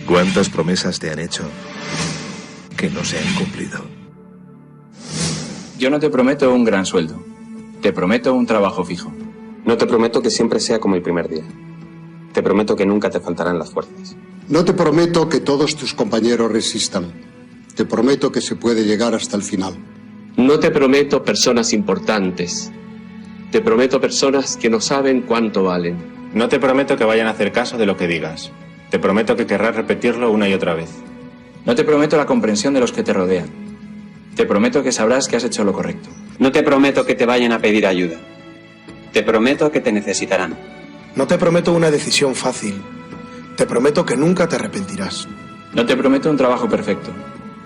¿Cuántas promesas te han hecho que no se han cumplido? Yo no te prometo un gran sueldo. Te prometo un trabajo fijo. No te prometo que siempre sea como el primer día. Te prometo que nunca te faltarán las fuerzas. No te prometo que todos tus compañeros resistan. Te prometo que se puede llegar hasta el final. No te prometo personas importantes. Te prometo personas que no saben cuánto valen. No te prometo que vayan a hacer caso de lo que digas. Te prometo que querrás repetirlo una y otra vez. No te prometo la comprensión de los que te rodean. Te prometo que sabrás que has hecho lo correcto. No te prometo que te vayan a pedir ayuda. Te prometo que te necesitarán. No te prometo una decisión fácil. Te prometo que nunca te arrepentirás. No te prometo un trabajo perfecto.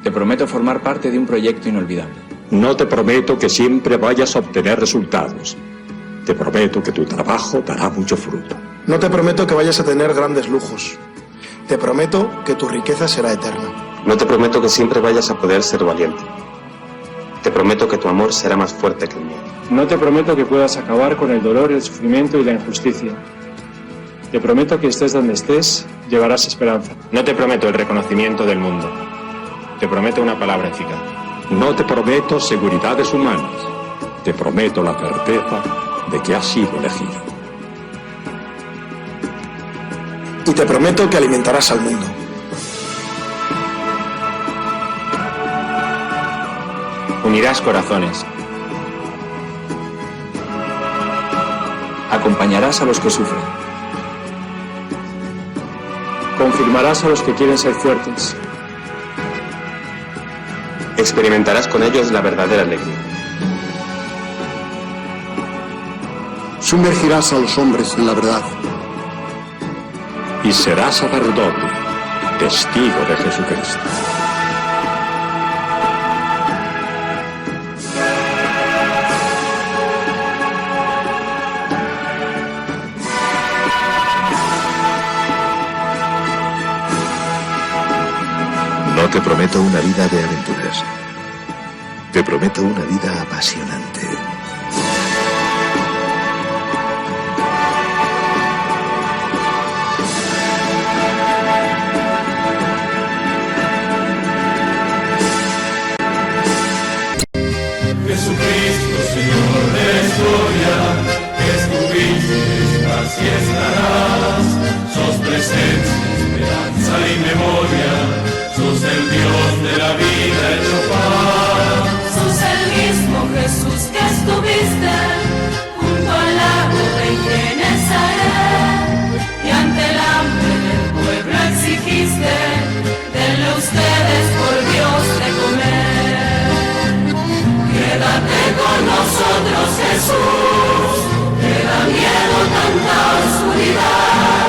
Te prometo formar parte de un proyecto inolvidable. No te prometo que siempre vayas a obtener resultados. Te prometo que tu trabajo dará mucho fruto. No te prometo que vayas a tener grandes lujos. Te prometo que tu riqueza será eterna. No te prometo que siempre vayas a poder ser valiente. Te prometo que tu amor será más fuerte que el mío. No te prometo que puedas acabar con el dolor, el sufrimiento y la injusticia. Te prometo que estés donde estés, llevarás esperanza. No te prometo el reconocimiento del mundo. Te prometo una palabra eficaz. No te prometo seguridades humanas. Te prometo la certeza de que has sido elegido. Y te prometo que alimentarás al mundo. Unirás corazones. Acompañarás a los que sufren. Confirmarás a los que quieren ser fuertes. Experimentarás con ellos la verdadera alegría. Sumergirás a los hombres en la verdad. Y serás sacerdote, testigo de Jesucristo. No te prometo una vida de aventuras. Te prometo una vida apasionante. Jesucristo, Señor de la historia, que estuviste, estás y estarás. Sos presencia, esperanza y memoria. Sos el Dios de la vida hecho paz. Sos el mismo Jesús que estuviste junto al lago de Genesaret, y ante el hambre del pueblo exigiste, denle ustedes por Dios de comer. Quédate con nosotros, Jesús, te da miedo tanta oscuridad.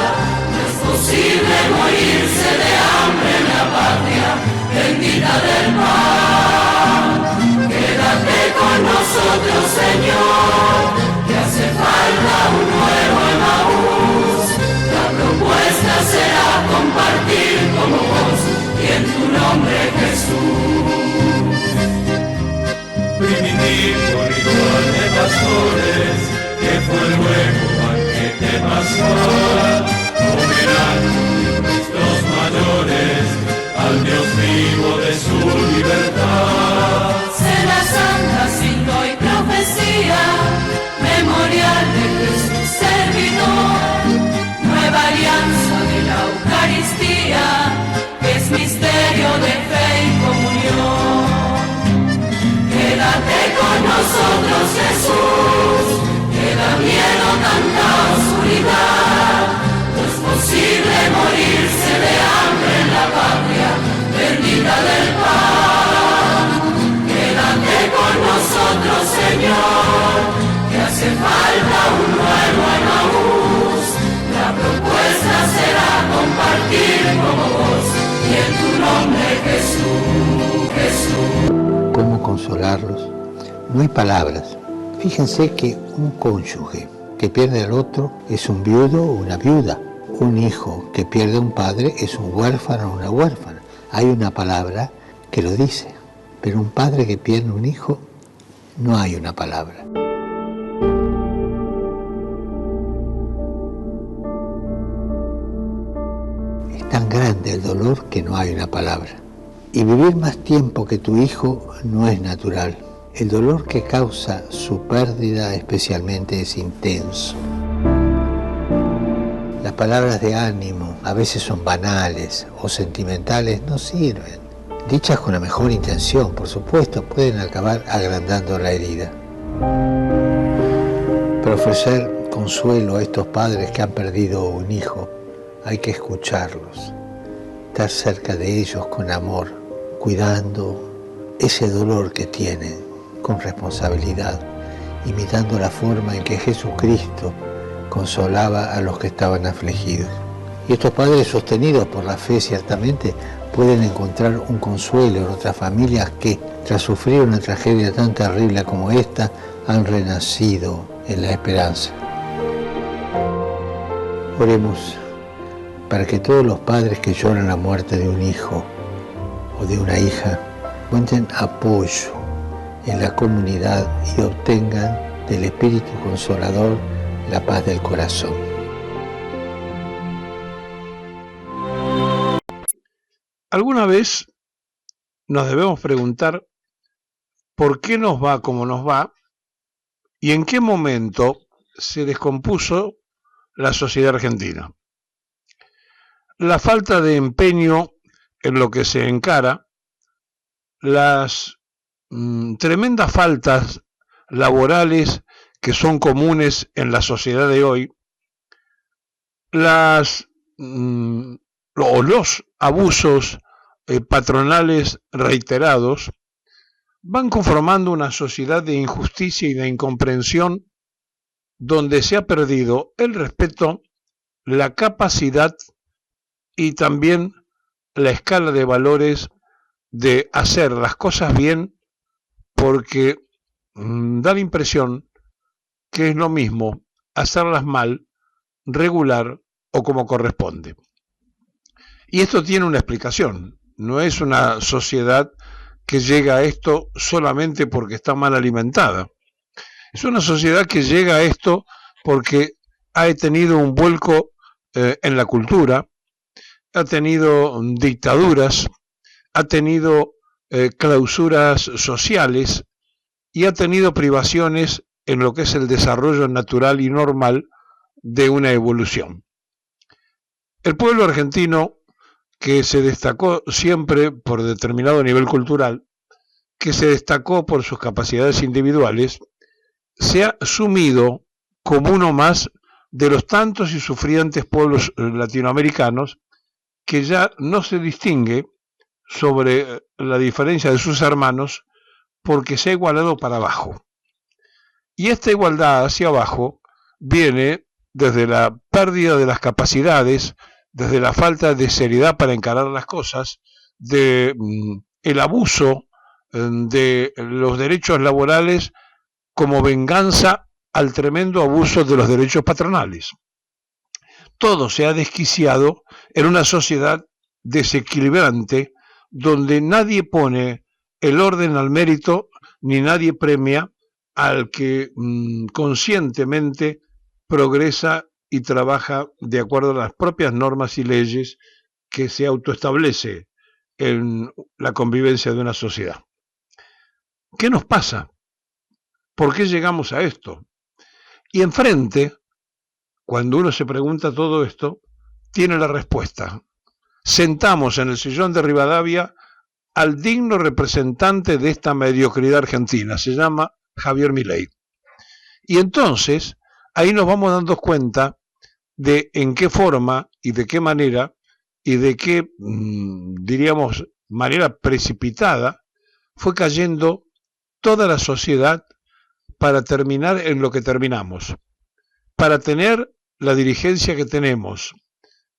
No es posible morirse de hambre en la patria bendita del pan. Quédate con nosotros, Señor, que hace falta un nuevo Emaús. La propuesta será compartir como vos y en tu nombre, Jesús. Primitivo ritual de pastores, que fue luego banquete pascual, homenaje de nuestros mayores al Dios vivo de su libertad. Cena santa, signo y profecía, memorial de Jesús servidor, nueva alianza de la Eucaristía, que es misterio de fe y comunión. Quédate con nosotros, Jesús, que da miedo tanta oscuridad. No es posible morirse de hambre en la patria bendita del pan. Quédate con nosotros, Señor, que hace falta un nuevo Emaús. La propuesta será compartir como vos y en tu nombre, Jesús, Jesús. ¿Cómo consolarlos? No hay palabras. Fíjense que un cónyuge que pierde al otro es un viudo o una viuda. Un hijo que pierde a un padre es un huérfano o una huérfana. Hay una palabra que lo dice, pero un padre que pierde un hijo, no hay una palabra. tan grande el dolor que no hay una palabra. Y vivir más tiempo que tu hijo no es natural. El dolor que causa su pérdida especialmente es intenso. Las palabras de ánimo, a veces son banales o sentimentales, no sirven. Dichas con la mejor intención, por supuesto, pueden acabar agrandando la herida. Para ofrecer consuelo a estos padres que han perdido un hijo, hay que escucharlos, estar cerca de ellos con amor, cuidando ese dolor que tienen con responsabilidad, imitando la forma en que Jesucristo consolaba a los que estaban afligidos. Y estos padres, sostenidos por la fe, ciertamente pueden encontrar un consuelo en otras familias que, tras sufrir una tragedia tan terrible como esta, han renacido en la esperanza. Oremos para que todos los padres que lloran la muerte de un hijo o de una hija encuentren apoyo en la comunidad y obtengan del Espíritu Consolador la paz del corazón. ¿Alguna vez nos debemos preguntar por qué nos va como nos va y en qué momento se descompuso la sociedad argentina? La falta de empeño en lo que se encara, las tremendas faltas laborales que son comunes en la sociedad de hoy, los abusos patronales reiterados, van conformando una sociedad de injusticia y de incomprensión donde se ha perdido el respeto, la capacidad y también la escala de valores de hacer las cosas bien, porque da la impresión que es lo mismo hacerlas mal, regular o como corresponde. Y esto tiene una explicación, no es una sociedad que llega a esto solamente porque está mal alimentada. Es una sociedad que llega a esto porque ha tenido un vuelco en la cultura, ha tenido dictaduras, ha tenido clausuras sociales y ha tenido privaciones en lo que es el desarrollo natural y normal de una evolución. El pueblo argentino, que se destacó siempre por determinado nivel cultural, que se destacó por sus capacidades individuales, se ha sumido como uno más de los tantos y sufrientes pueblos latinoamericanos que ya no se distingue sobre la diferencia de sus hermanos porque se ha igualado para abajo. Y esta igualdad hacia abajo viene desde la pérdida de las capacidades, desde la falta de seriedad para encarar las cosas, de el abuso de los derechos laborales como venganza al tremendo abuso de los derechos patronales. Todo se ha desquiciado en una sociedad desequilibrante donde nadie pone el orden al mérito ni nadie premia al que conscientemente progresa y trabaja de acuerdo a las propias normas y leyes que se autoestablece en la convivencia de una sociedad. ¿Qué nos pasa? ¿Por qué llegamos a esto? Y enfrente, cuando uno se pregunta todo esto, tiene la respuesta. Sentamos en el sillón de Rivadavia al digno representante de esta mediocridad argentina, se llama Javier Milei. Y entonces, ahí nos vamos dando cuenta de en qué forma y de qué manera y de qué, diríamos, manera precipitada fue cayendo toda la sociedad para terminar en lo que terminamos, para tener la dirigencia que tenemos,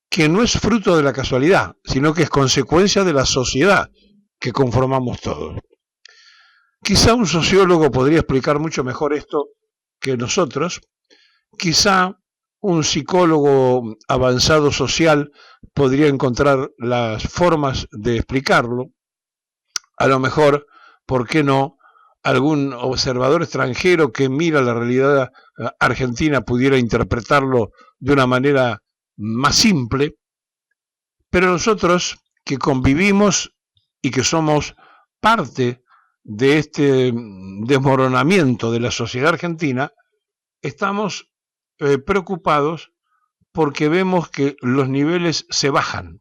que no es fruto de la casualidad, sino que es consecuencia de la sociedad que conformamos todos. Quizá un sociólogo podría explicar mucho mejor esto que nosotros, quizá un psicólogo avanzado social podría encontrar las formas de explicarlo, a lo mejor, ¿por qué no?, algún observador extranjero que mira la realidad argentina pudiera interpretarlo de una manera más simple, Pero nosotros que convivimos y que somos parte de este desmoronamiento de la sociedad argentina, estamos preocupados porque vemos que los niveles se bajan.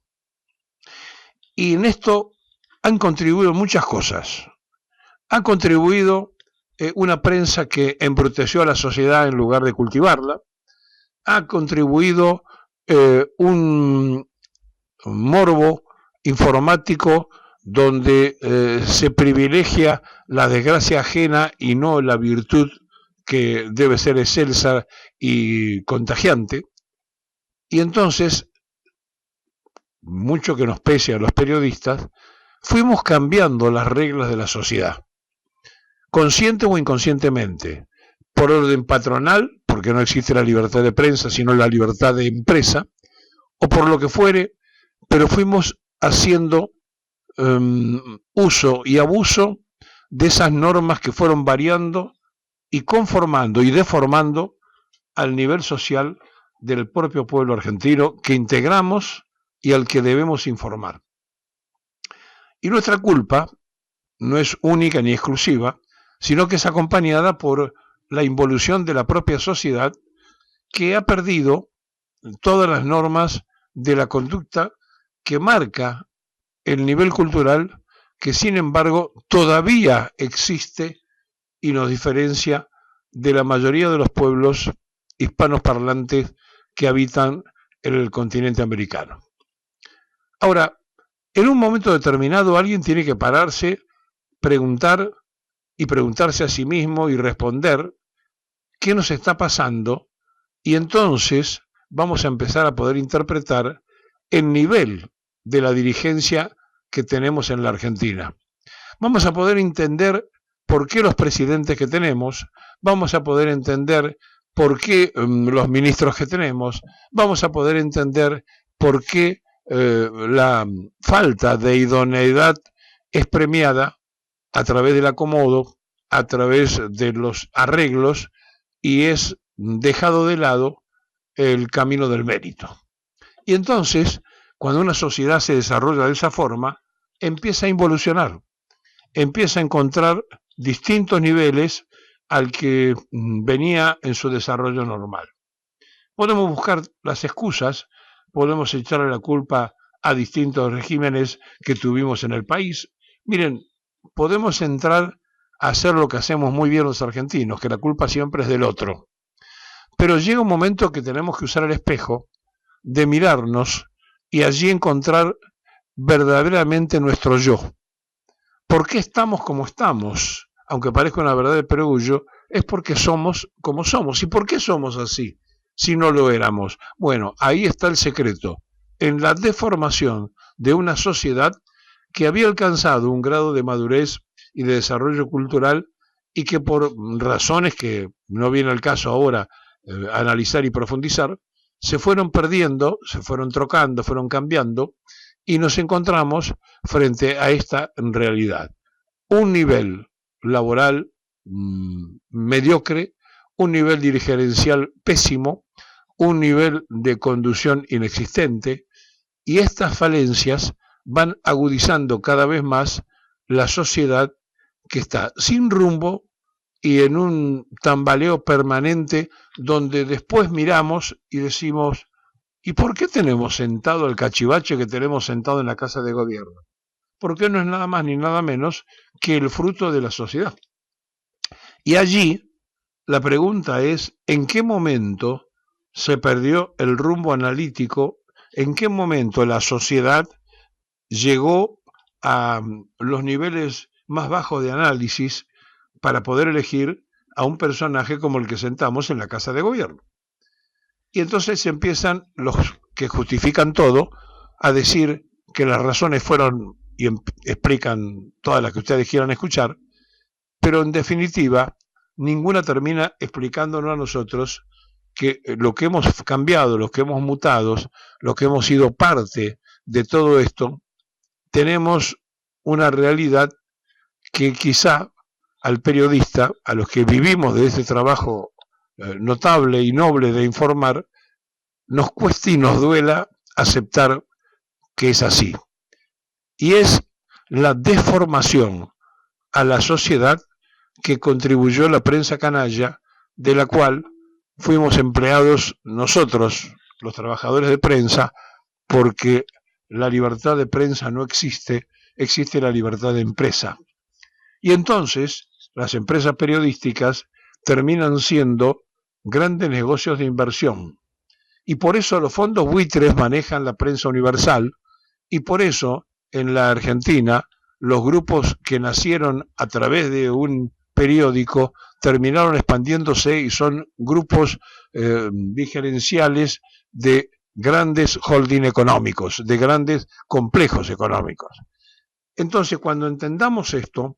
Y en esto han contribuido muchas cosas. Ha contribuido una prensa que embruteció a la sociedad en lugar de cultivarla. Ha contribuido un morbo informático donde se privilegia la desgracia ajena y no la virtud que debe ser excelsa y contagiante. Y entonces, mucho que nos pese a los periodistas, fuimos cambiando las reglas de la sociedad, consciente o inconscientemente, por orden patronal, porque no existe la libertad de prensa, sino la libertad de empresa, o por lo que fuere, pero fuimos haciendo uso y abuso de esas normas que fueron variando y conformando y deformando al nivel social del propio pueblo argentino que integramos y al que debemos informar. Y nuestra culpa no es única ni exclusiva, sino que es acompañada por la involución de la propia sociedad que ha perdido todas las normas de la conducta que marca el nivel cultural que sin embargo todavía existe y nos diferencia de la mayoría de los pueblos hispanos parlantes que habitan en el continente americano. Ahora, en un momento determinado alguien tiene que pararse, preguntar y preguntarse a sí mismo y responder qué nos está pasando, y entonces vamos a empezar a poder interpretar el nivel de la dirigencia que tenemos en la Argentina. Vamos a poder entender por qué los presidentes que tenemos, vamos a poder entender por qué los ministros que tenemos, vamos a poder entender por qué la falta de idoneidad es premiada a través del acomodo, a través de los arreglos, y es dejado de lado el camino del mérito. Y entonces, cuando una sociedad se desarrolla de esa forma, empieza a involucionar, empieza a encontrar distintos niveles al que venía en su desarrollo normal. Podemos buscar las excusas, podemos echarle la culpa a distintos regímenes que tuvimos en el país. Miren, podemos entrar a hacer lo que hacemos muy bien los argentinos, que la culpa siempre es del otro. Pero llega un momento que tenemos que usar el espejo, de mirarnos y allí encontrar verdaderamente nuestro yo. ¿Por qué estamos como estamos? Aunque parezca una verdad de perogrullo, es porque somos como somos. ¿Y por qué somos así si no lo éramos? Bueno, ahí está el secreto, en la deformación de una sociedad que había alcanzado un grado de madurez y de desarrollo cultural y que por razones que no viene al caso ahora analizar y profundizar, se fueron perdiendo, se fueron trocando, fueron cambiando, y nos encontramos frente a esta realidad. Un nivel laboral mediocre, un nivel dirigencial pésimo, un nivel de conducción inexistente, y estas falencias van agudizando cada vez más la sociedad que está sin rumbo y en un tambaleo permanente donde después miramos y decimos, ¿y por qué tenemos sentado el cachivache que tenemos sentado en la Casa de Gobierno? Porque no es nada más ni nada menos que el fruto de la sociedad. Y allí la pregunta es, ¿en qué momento se perdió el rumbo analítico? ¿En qué momento la sociedad llegó a los niveles más bajos de análisis para poder elegir a un personaje como el que sentamos en la Casa de Gobierno? Y entonces empiezan los que justifican todo a decir que las razones fueron, y explican todas las que ustedes quieran escuchar, pero en definitiva ninguna termina explicándonos a nosotros que lo que hemos cambiado, los que hemos mutado, los que hemos sido parte de todo esto, tenemos una realidad que quizá al periodista, a los que vivimos de ese trabajo notable y noble de informar, nos cueste y nos duela aceptar que es así. Y es la deformación a la sociedad que contribuyó la prensa canalla, de la cual fuimos empleados nosotros, los trabajadores de prensa, porque la libertad de prensa no existe, existe la libertad de empresa. Y entonces las empresas periodísticas terminan siendo grandes negocios de inversión. Y por eso los fondos buitres manejan la prensa universal, y por eso en la Argentina los grupos que nacieron a través de un periódico terminaron expandiéndose y son grupos diferenciales de grandes holding económicos, de grandes complejos económicos. Entonces, cuando entendamos esto,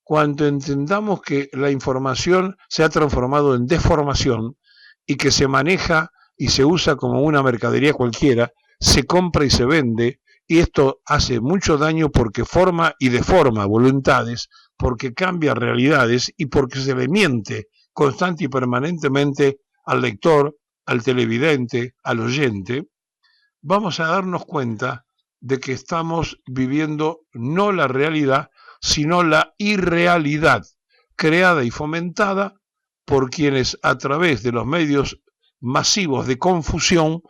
cuando entendamos que la información se ha transformado en deformación y que se maneja y se usa como una mercadería cualquiera, se compra y se vende, y esto hace mucho daño porque forma y deforma voluntades, porque cambia realidades y porque se le miente constante y permanentemente al lector, al televidente, al oyente, vamos a darnos cuenta de que estamos viviendo no la realidad, sino la irrealidad, creada y fomentada por quienes a través de los medios masivos de confusión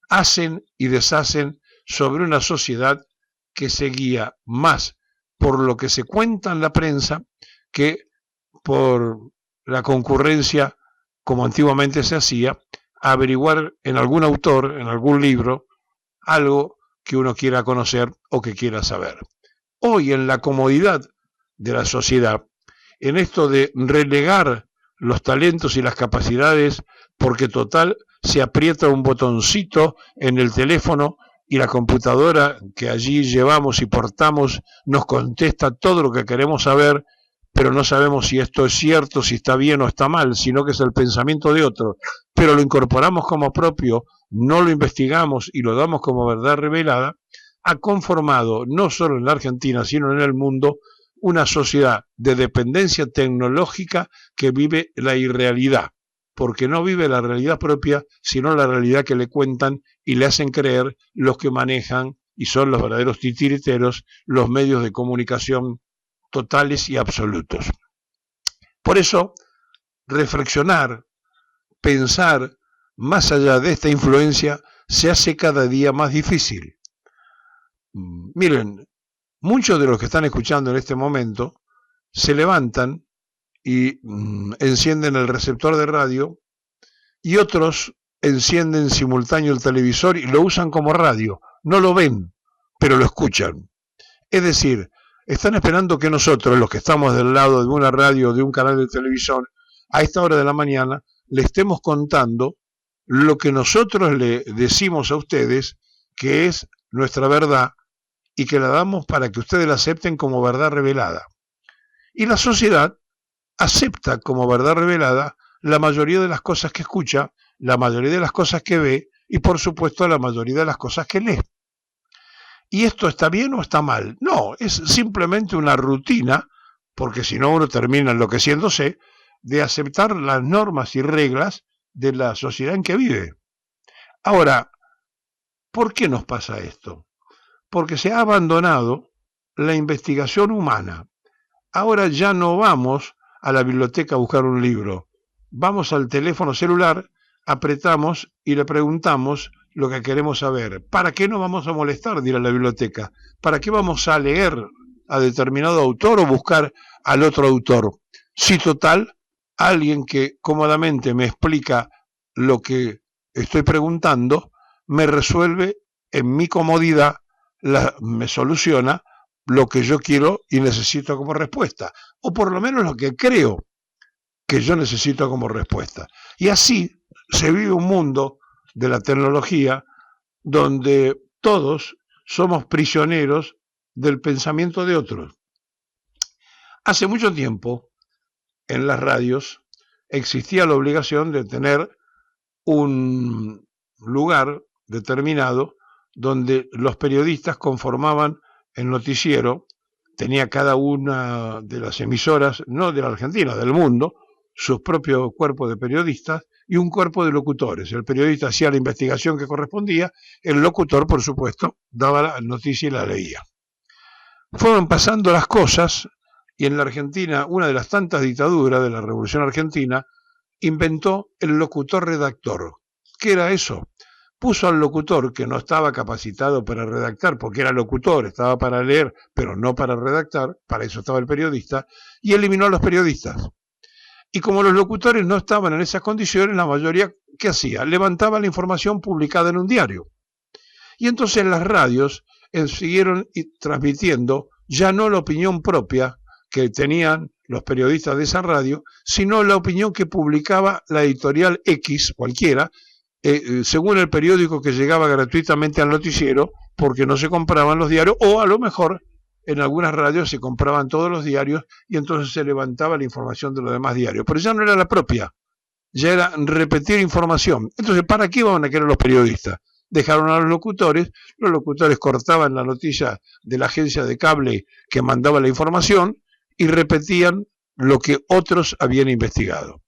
hacen y deshacen sobre una sociedad que se guía más por lo que se cuenta en la prensa que por la concurrencia, como antiguamente se hacía, a averiguar en algún autor, en algún libro, algo que uno quiera conocer o que quiera saber. Hoy, en la comodidad de la sociedad, en esto de relegar los talentos y las capacidades, porque total se aprieta un botoncito en el teléfono y la computadora que allí llevamos y portamos nos contesta todo lo que queremos saber, pero no sabemos si esto es cierto, si está bien o está mal, sino que es el pensamiento de otro, pero lo incorporamos como propio, no lo investigamos y lo damos como verdad revelada, ha conformado, no solo en la Argentina, sino en el mundo, una sociedad de dependencia tecnológica que vive la irrealidad, porque no vive la realidad propia, sino la realidad que le cuentan y le hacen creer los que manejan, y son los verdaderos titiriteros, los medios de comunicación totales y absolutos. Por eso, reflexionar, pensar más allá de esta influencia se hace cada día más difícil. Miren, muchos de los que están escuchando en este momento se levantan y encienden el receptor de radio y otros encienden simultáneo el televisor y lo usan como radio. No lo ven, pero lo escuchan. Es decir, están esperando que nosotros, los que estamos del lado de una radio o de un canal de televisión, a esta hora de la mañana, le estemos contando lo que nosotros le decimos a ustedes, que es nuestra verdad, y que la damos para que ustedes la acepten como verdad revelada. Y la sociedad acepta como verdad revelada la mayoría de las cosas que escucha, la mayoría de las cosas que ve y por supuesto la mayoría de las cosas que lee. ¿Y esto está bien o está mal? No, es simplemente una rutina, porque si no uno termina enloqueciéndose, de aceptar las normas y reglas de la sociedad en que vive. Ahora, ¿por qué nos pasa esto? Porque se ha abandonado la investigación humana. Ahora ya no vamos a la biblioteca a buscar un libro. Vamos al teléfono celular, apretamos y le preguntamos lo que queremos saber. ¿Para qué nos vamos a molestar de ir a la biblioteca? ¿Para qué vamos a leer a determinado autor o buscar al otro autor? Si total, alguien que cómodamente me explica lo que estoy preguntando, me resuelve en mi comodidad, me soluciona lo que yo quiero y necesito como respuesta, o por lo menos lo que creo que yo necesito como respuesta. Y así se vive un mundo de la tecnología donde todos somos prisioneros del pensamiento de otros. Hace mucho tiempo, en las radios, existía la obligación de tener un lugar determinado donde los periodistas conformaban el noticiero. Tenía cada una de las emisoras, no de la Argentina, del mundo, sus propios cuerpos de periodistas, y un cuerpo de locutores. El periodista hacía la investigación que correspondía, el locutor, por supuesto, daba la noticia y la leía. Fueron pasando las cosas y en la Argentina, una de las tantas dictaduras de la Revolución Argentina, inventó el locutor redactor. ¿Qué era eso? Puso al locutor, que no estaba capacitado para redactar, porque era locutor, estaba para leer, pero no para redactar, para eso estaba el periodista, y eliminó a los periodistas. Y como los locutores no estaban en esas condiciones, la mayoría, ¿qué hacía? Levantaba la información publicada en un diario. Y entonces las radios siguieron transmitiendo ya no la opinión propia que tenían los periodistas de esa radio, sino la opinión que publicaba la editorial X, cualquiera, según el periódico que llegaba gratuitamente al noticiero, porque no se compraban los diarios, o a lo mejor en algunas radios se compraban todos los diarios y entonces se levantaba la información de los demás diarios. Pero ya no era la propia, ya era repetir información. Entonces, ¿para qué iban a querer los periodistas? Dejaron a los locutores cortaban la noticia de la agencia de cable que mandaba la información y repetían lo que otros habían investigado.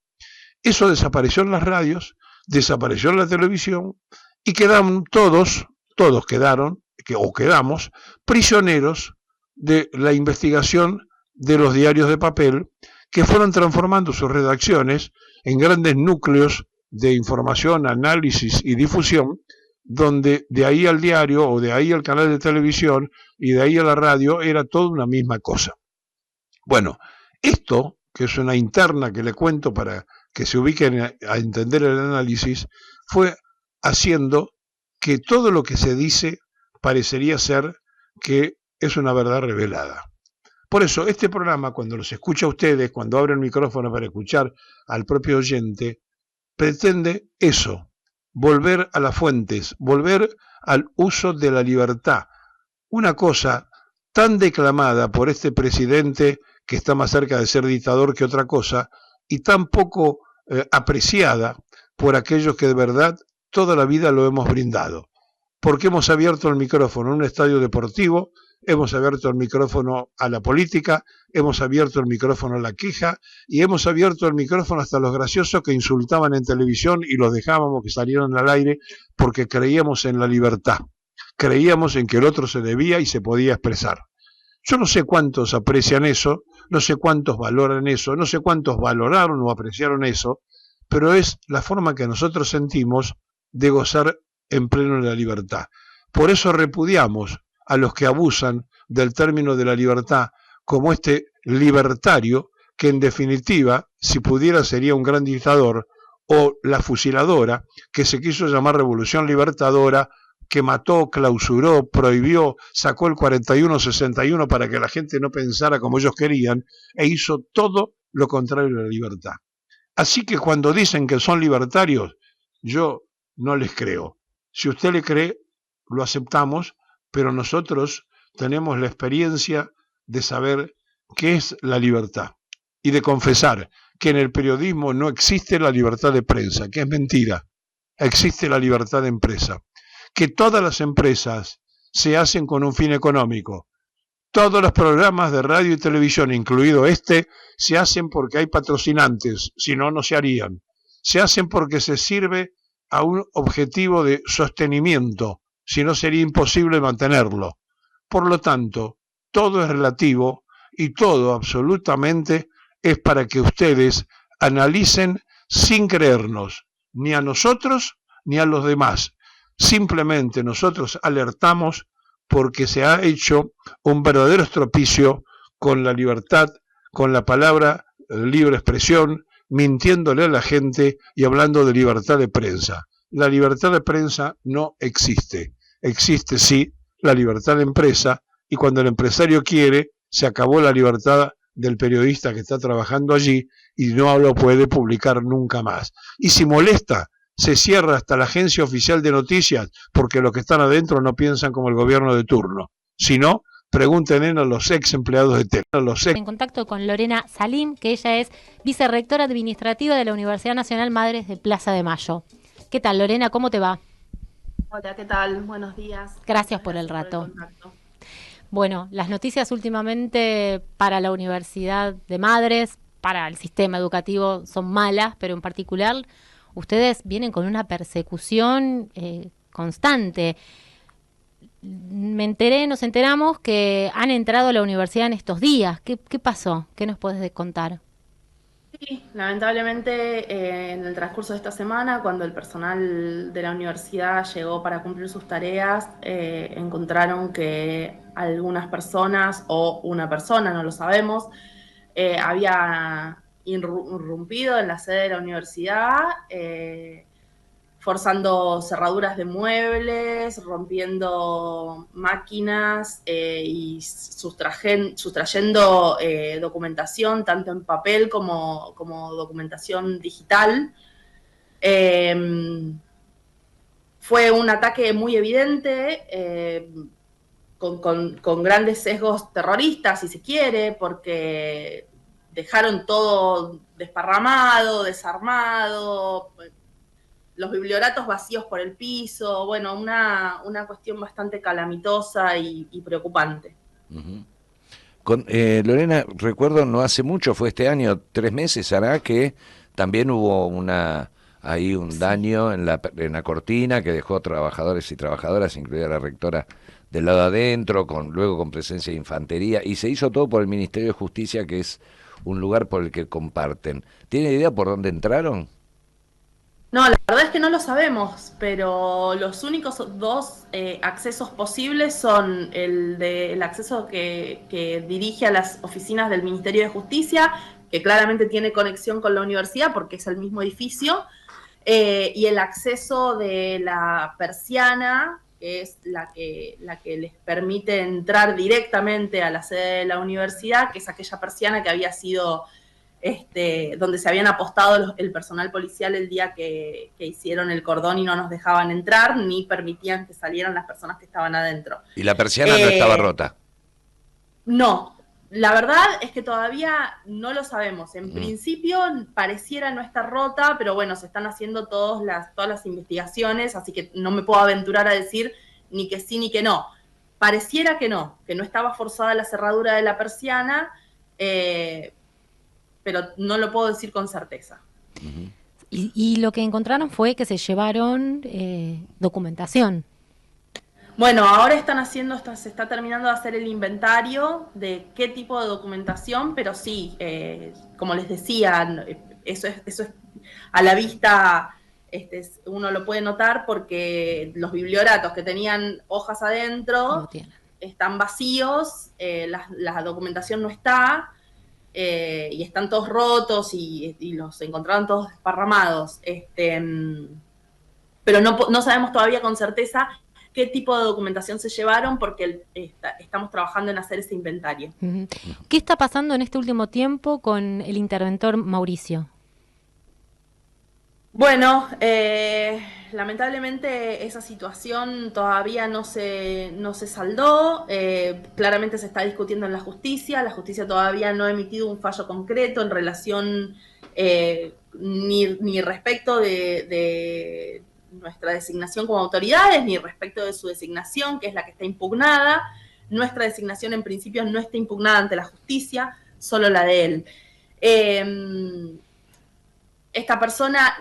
Eso desapareció en las radios, desapareció en la televisión y quedaron todos quedamos prisioneros de la investigación de los diarios de papel, que fueron transformando sus redacciones en grandes núcleos de información, análisis y difusión, donde de ahí al diario o de ahí al canal de televisión y de ahí a la radio era toda una misma cosa. Bueno, esto, que es una interna que le cuento para que se ubiquen a entender el análisis, fue haciendo que todo lo que se dice parecería ser que es una verdad revelada. Por eso, este programa, cuando los escucha a ustedes, cuando abre el micrófono para escuchar al propio oyente, pretende eso, volver a las fuentes, volver al uso de la libertad. Una cosa tan declamada por este presidente que está más cerca de ser dictador que otra cosa, y tan poco apreciada por aquellos que de verdad toda la vida lo hemos brindado. Porque hemos abierto el micrófono en un estadio deportivo, hemos abierto el micrófono a la política, hemos abierto el micrófono a la queja y hemos abierto el micrófono hasta los graciosos que insultaban en televisión y los dejábamos que salieran al aire porque creíamos en la libertad, creíamos en que el otro se debía y se podía expresar. Yo no sé cuántos aprecian eso, no sé cuántos valoran eso, no sé cuántos valoraron o apreciaron eso, pero es la forma que nosotros sentimos de gozar en pleno de la libertad. Por eso repudiamos a los que abusan del término de la libertad como este libertario que en definitiva, si pudiera, sería un gran dictador, o la fusiladora que se quiso llamar Revolución Libertadora, que mató, clausuró, prohibió, sacó el 41-61 para que la gente no pensara como ellos querían e hizo todo lo contrario de la libertad. Así que cuando dicen que son libertarios, yo no les creo. Si usted le cree, lo aceptamos, pero nosotros tenemos la experiencia de saber qué es la libertad y de confesar que en el periodismo no existe la libertad de prensa, que es mentira, existe la libertad de empresa, que todas las empresas se hacen con un fin económico, todos los programas de radio y televisión, incluido este, se hacen porque hay patrocinantes, si no, no se harían, se hacen porque se sirve a un objetivo de sostenimiento, si no sería imposible mantenerlo. Por lo tanto, todo es relativo y todo absolutamente es para que ustedes analicen sin creernos, ni a nosotros ni a los demás. Simplemente nosotros alertamos porque se ha hecho un verdadero estropicio con la libertad, con la palabra libre expresión, mintiéndole a la gente y hablando de libertad de prensa. La libertad de prensa no existe. Existe sí la libertad de empresa y cuando el empresario quiere, se acabó la libertad del periodista que está trabajando allí y no lo puede publicar nunca más. Y si molesta, se cierra hasta la agencia oficial de noticias porque los que están adentro no piensan como el gobierno de turno. Si no, pregúntenle a los ex empleados de Tele. En contacto con Lorena Salim, que ella es vicerrectora administrativa de la Universidad Nacional Madres de Plaza de Mayo. ¿Qué tal, Lorena? ¿Cómo te va? Hola, ¿qué tal? Buenos días. Gracias por el rato. Bueno, las noticias últimamente para la Universidad de Madres, para el sistema educativo, son malas, pero en particular ustedes vienen con una persecución constante. Nos enteramos que han entrado a la universidad en estos días. ¿Qué pasó? ¿Qué nos puedes contar? Sí, lamentablemente en el transcurso de esta semana, cuando el personal de la universidad llegó para cumplir sus tareas, encontraron que algunas personas o una persona, no lo sabemos, había irrumpido en la sede de la universidad, forzando cerraduras de muebles, rompiendo máquinas y sustrayendo documentación, tanto en papel como documentación digital. Fue un ataque muy evidente, con grandes sesgos terroristas, si se quiere, porque dejaron todo desparramado, desarmado, los biblioratos vacíos por el piso, bueno, una cuestión bastante calamitosa y preocupante. Lorena, recuerdo no hace mucho, fue este año, 3 meses hará, que también hubo un daño en la cortina que dejó trabajadores y trabajadoras, incluida la rectora, del lado adentro, luego con presencia de infantería, y se hizo todo por el Ministerio de Justicia, que es un lugar por el que comparten. ¿Tiene idea por dónde entraron? No, la verdad es que no lo sabemos, pero los únicos dos accesos posibles son el acceso que dirige a las oficinas del Ministerio de Justicia, que claramente tiene conexión con la universidad porque es el mismo edificio, y el acceso de la persiana, que es la que les permite entrar directamente a la sede de la universidad, que es aquella persiana que había sido donde se habían apostado el personal policial el día que hicieron el cordón y no nos dejaban entrar, ni permitían que salieran las personas que estaban adentro. ¿Y la persiana no estaba rota? No, la verdad es que todavía no lo sabemos. En principio pareciera no estar rota, pero bueno, se están haciendo todas las investigaciones, así que no me puedo aventurar a decir ni que sí ni que no. Pareciera que no estaba forzada la cerradura de la persiana, pero no lo puedo decir con certeza. Y lo que encontraron fue que se llevaron documentación. Bueno, ahora se está terminando de hacer el inventario de qué tipo de documentación, pero sí, como les decía, eso es a la vista, uno lo puede notar porque los biblioratos que tenían hojas adentro están vacíos, la documentación no está, y están todos rotos y los encontraron todos desparramados. Pero no sabemos todavía con certeza qué tipo de documentación se llevaron porque estamos trabajando en hacer ese inventario. ¿Qué está pasando en este último tiempo con el interventor Mauricio? Bueno, lamentablemente esa situación todavía no se saldó, claramente se está discutiendo en la justicia todavía no ha emitido un fallo concreto en relación ni respecto de nuestra designación como autoridades, ni respecto de su designación, que es la que está impugnada. Nuestra designación en principio no está impugnada ante la justicia, solo la de él. Esta persona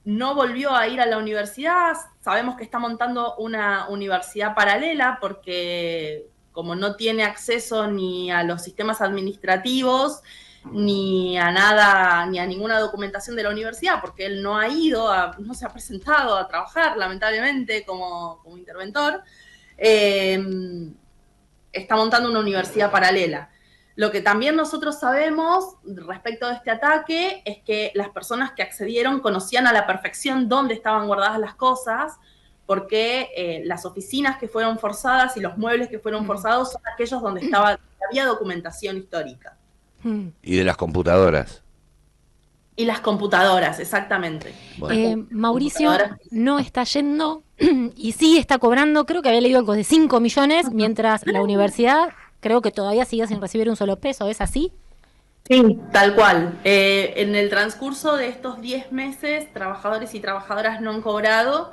no volvió a ir a la universidad, sabemos que está montando una universidad paralela porque como no tiene acceso ni a los sistemas administrativos, ni a nada, ni a ninguna documentación de la universidad, porque él no se ha presentado a trabajar, lamentablemente, como interventor, está montando una universidad paralela. Lo que también nosotros sabemos respecto de este ataque es que las personas que accedieron conocían a la perfección dónde estaban guardadas las cosas, porque las oficinas que fueron forzadas y los muebles que fueron forzados son aquellos donde había documentación histórica. ¿Y de las computadoras? Y las computadoras, exactamente. Bueno. Mauricio no está yendo y sí está cobrando, creo que había leído algo de 5 millones, mientras la universidad creo que todavía sigue sin recibir un solo peso, ¿es así? Sí, tal cual. En el transcurso de estos 10 meses, trabajadores y trabajadoras no han cobrado.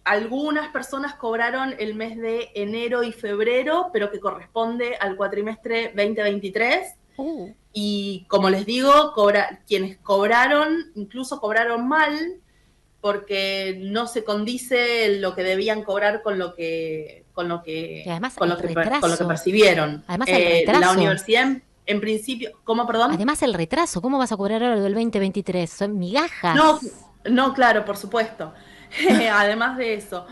Algunas personas cobraron el mes de enero y febrero, pero que corresponde al cuatrimestre 2023. Y como les digo, quienes cobraron, incluso cobraron mal, porque no se condice lo que debían cobrar con lo que percibieron. Además el retraso. La universidad en principio, ¿cómo, perdón? Además el retraso, ¿cómo vas a cobrar ahora del 2023? Son migajas. No, claro, por supuesto. Además de eso,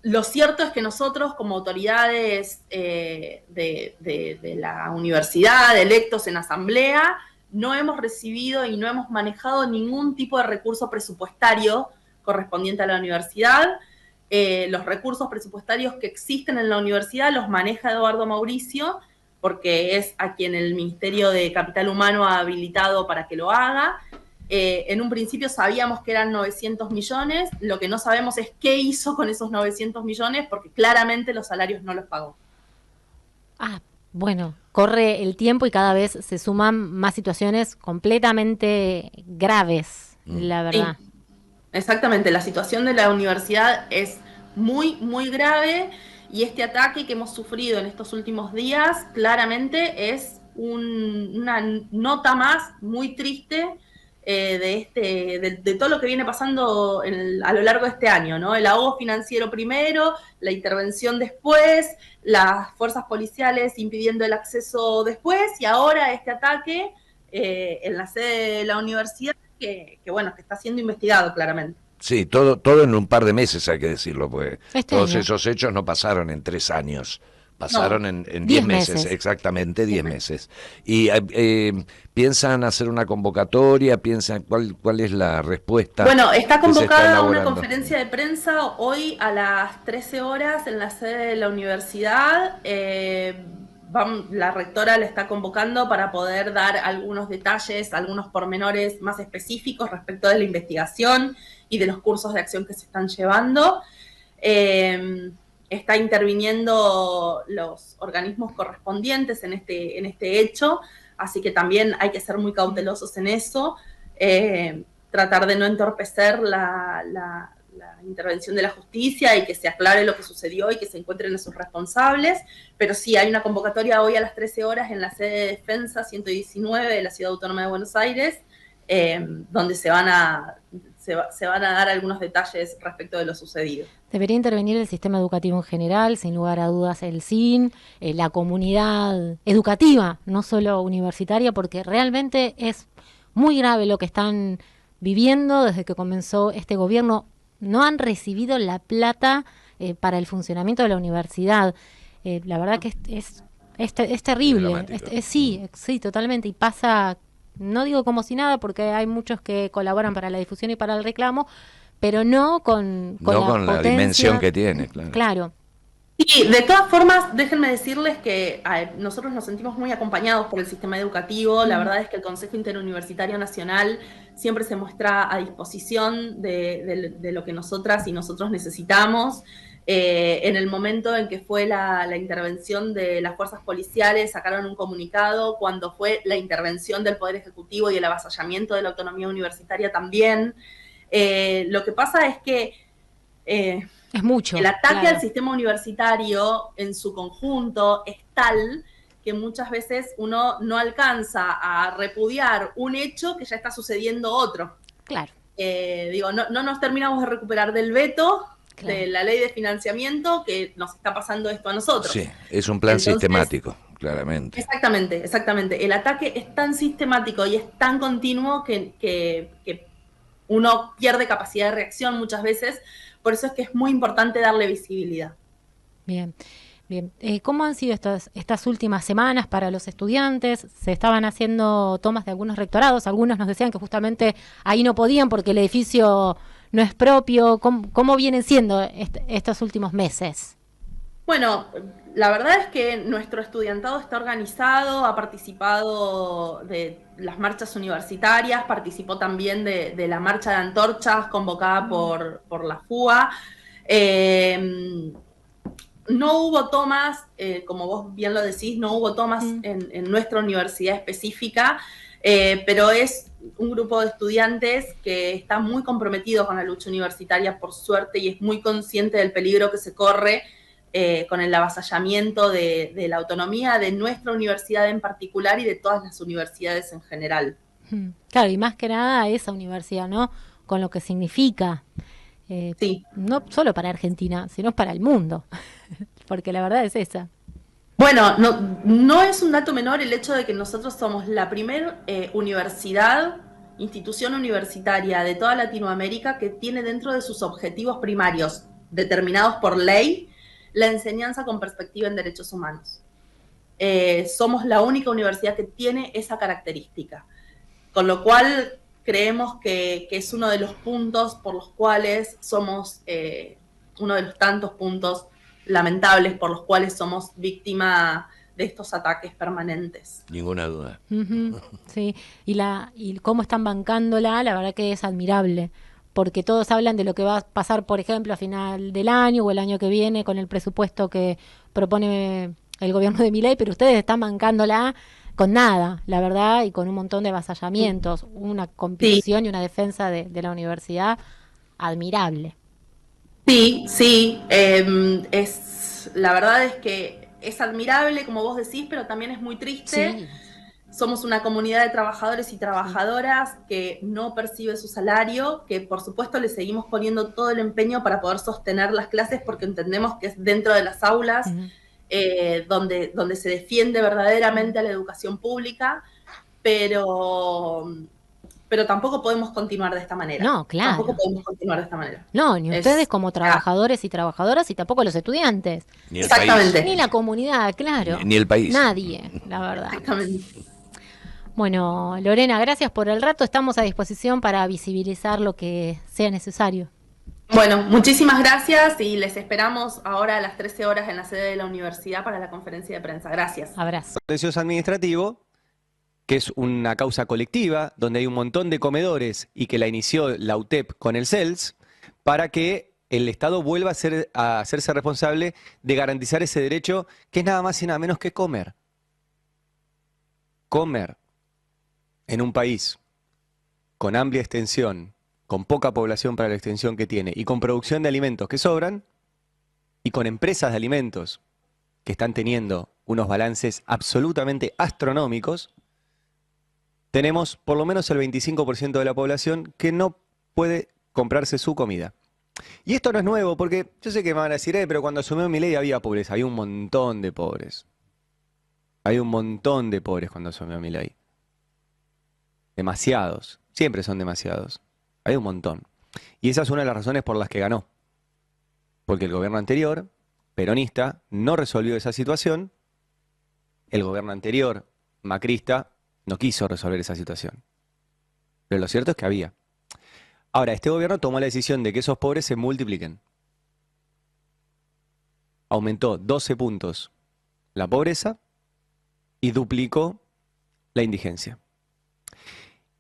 lo cierto es que nosotros como autoridades de la universidad, electos en asamblea, no hemos recibido y no hemos manejado ningún tipo de recurso presupuestario correspondiente a la universidad. Los recursos presupuestarios que existen en la universidad los maneja Eduardo Mauricio, porque es a quien el Ministerio de Capital Humano ha habilitado para que lo haga. En un principio sabíamos que eran 900 millones, lo que no sabemos es qué hizo con esos 900 millones, porque claramente los salarios no los pagó. Bueno, corre el tiempo y cada vez se suman más situaciones completamente graves, la verdad. Sí, exactamente, la situación de la universidad es muy, muy grave, y este ataque que hemos sufrido en estos últimos días claramente es una nota más muy triste de todo lo que viene pasando a lo largo de este año, ¿no? El ahogo financiero primero, la intervención después, las fuerzas policiales impidiendo el acceso después, y ahora este ataque en la sede de la universidad que está siendo investigado claramente. Sí, todo en un par de meses, hay que decirlo, pues todos esos hechos no pasaron en 3 años. Pasaron en 10 meses, exactamente 10 meses. ¿Y piensan hacer una convocatoria? ¿Piensan cuál es la respuesta? Bueno, está convocada una conferencia de prensa hoy a las 13 horas en la sede de la universidad. La rectora la está convocando para poder dar algunos detalles, algunos pormenores más específicos respecto de la investigación y de los cursos de acción que se están llevando. Está interviniendo los organismos correspondientes en este hecho, así que también hay que ser muy cautelosos en eso, tratar de no entorpecer la intervención de la justicia y que se aclare lo que sucedió y que se encuentren a sus responsables, pero sí, hay una convocatoria hoy a las 13 horas en la sede de Defensa 119 de la Ciudad Autónoma de Buenos Aires, donde se van a dar algunos detalles respecto de lo sucedido. Debería intervenir el sistema educativo en general, sin lugar a dudas el SIN, la comunidad educativa, no solo universitaria, porque realmente es muy grave lo que están viviendo desde que comenzó este gobierno. No han recibido la plata para el funcionamiento de la universidad. La verdad que es terrible. Sí, totalmente. Y pasa, no digo como si nada, porque hay muchos que colaboran para la difusión y para el reclamo, pero no con la dimensión que tiene, claro. Y de todas formas, déjenme decirles que nosotros nos sentimos muy acompañados por el sistema educativo. La verdad es que el Consejo Interuniversitario Nacional siempre se muestra a disposición de lo que nosotras y nosotros necesitamos. En el momento en que fue la intervención de las fuerzas policiales, sacaron un comunicado. Cuando fue la intervención del Poder Ejecutivo y el avasallamiento de la autonomía universitaria también. Lo que pasa es que es mucho. El ataque al sistema universitario en su conjunto es tal que muchas veces uno no alcanza a repudiar un hecho que ya está sucediendo otro. Claro. No nos terminamos de recuperar del veto, de la ley de financiamiento, que nos está pasando esto a nosotros. Sí, es un plan sistemático, claramente. Exactamente. El ataque es tan sistemático y es tan continuo que uno pierde capacidad de reacción muchas veces. Por eso es que es muy importante darle visibilidad. Bien. ¿Cómo han sido estas últimas semanas para los estudiantes? Se estaban haciendo tomas de algunos rectorados, algunos nos decían que justamente ahí no podían porque el edificio no es propio. ¿Cómo vienen siendo estos últimos meses? Bueno, la verdad es que nuestro estudiantado está organizado, ha participado de las marchas universitarias, participó también de la marcha de antorchas convocada por la FUA. No hubo tomas, como vos bien lo decís, no hubo tomas en nuestra universidad específica, pero es un grupo de estudiantes que está muy comprometido con la lucha universitaria, por suerte, y es muy consciente del peligro que se corre con el avasallamiento de la autonomía de nuestra universidad en particular y de todas las universidades en general. Claro, y más que nada esa universidad, ¿no? Con lo que significa, sí. No solo para Argentina, sino para el mundo, porque la verdad es esa. Bueno, no es un dato menor el hecho de que nosotros somos la primera institución universitaria de toda Latinoamérica que tiene dentro de sus objetivos primarios, determinados por ley, la enseñanza con perspectiva en derechos humanos. Somos la única universidad que tiene esa característica, con lo cual creemos que es uno de los puntos por los cuales somos, uno de los tantos puntos lamentables por los cuales somos víctima de estos ataques permanentes. Ninguna duda. Sí, y cómo están bancándola, la verdad que es admirable, porque todos hablan de lo que va a pasar, por ejemplo, a final del año o el año que viene con el presupuesto que propone el gobierno de Milei, pero ustedes están bancándola con nada, la verdad, y con un montón de avasallamientos, una competición y una defensa de la universidad admirable. Sí, la verdad es que es admirable, como vos decís, pero también es muy triste. Sí. Somos una comunidad de trabajadores y trabajadoras que no percibe su salario, que por supuesto le seguimos poniendo todo el empeño para poder sostener las clases porque entendemos que es dentro de las aulas donde se defiende verdaderamente a la educación pública, pero tampoco podemos continuar de esta manera. No, claro. Tampoco podemos continuar de esta manera. No, ni ustedes como trabajadores y trabajadoras y tampoco los estudiantes. Ni el Exactamente. país. Ni la comunidad, claro. Ni el país. Nadie, la verdad. Exactamente. Bueno, Lorena, gracias por el rato. Estamos a disposición para visibilizar lo que sea necesario. Bueno, muchísimas gracias y les esperamos ahora a las 13 horas en la sede de la universidad para la conferencia de prensa. Gracias. Abrazo. Contencioso administrativo, que es una causa colectiva, donde hay un montón de comedores y que la inició la UTEP con el CELS, para que el Estado vuelva a hacerse responsable de garantizar ese derecho, que es nada más y nada menos que comer. Comer en un país con amplia extensión, con poca población para la extensión que tiene, y con producción de alimentos que sobran, y con empresas de alimentos que están teniendo unos balances absolutamente astronómicos, tenemos por lo menos el 25% de la población que no puede comprarse su comida. Y esto no es nuevo, porque yo sé que me van a decir, pero cuando asumió Milei había pobreza. Había un montón de pobres. Hay un montón de pobres cuando asumió Milei. Demasiados. Siempre son demasiados. Hay un montón. Y esa es una de las razones por las que ganó. Porque el gobierno anterior, peronista, no resolvió esa situación. El gobierno anterior, macrista, no quiso resolver esa situación. Pero lo cierto es que había. Ahora, este gobierno tomó la decisión de que esos pobres se multipliquen. Aumentó 12 puntos la pobreza y duplicó la indigencia.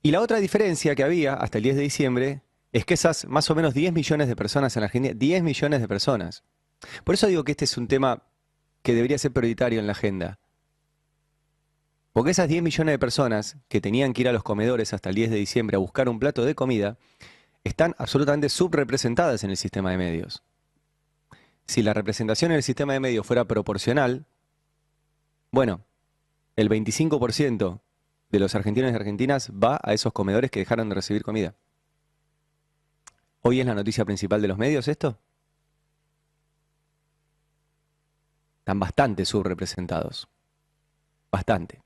Y la otra diferencia que había hasta el 10 de diciembre es que esas más o menos 10 millones de personas en Argentina, 10 millones de personas. Por eso digo que este es un tema que debería ser prioritario en la agenda. Porque esas 10 millones de personas que tenían que ir a los comedores hasta el 10 de diciembre a buscar un plato de comida, están absolutamente subrepresentadas en el sistema de medios. Si la representación en el sistema de medios fuera proporcional, bueno, el 25% de los argentinos y argentinas va a esos comedores que dejaron de recibir comida. ¿Hoy es la noticia principal de los medios esto? Están bastante subrepresentados. Bastante.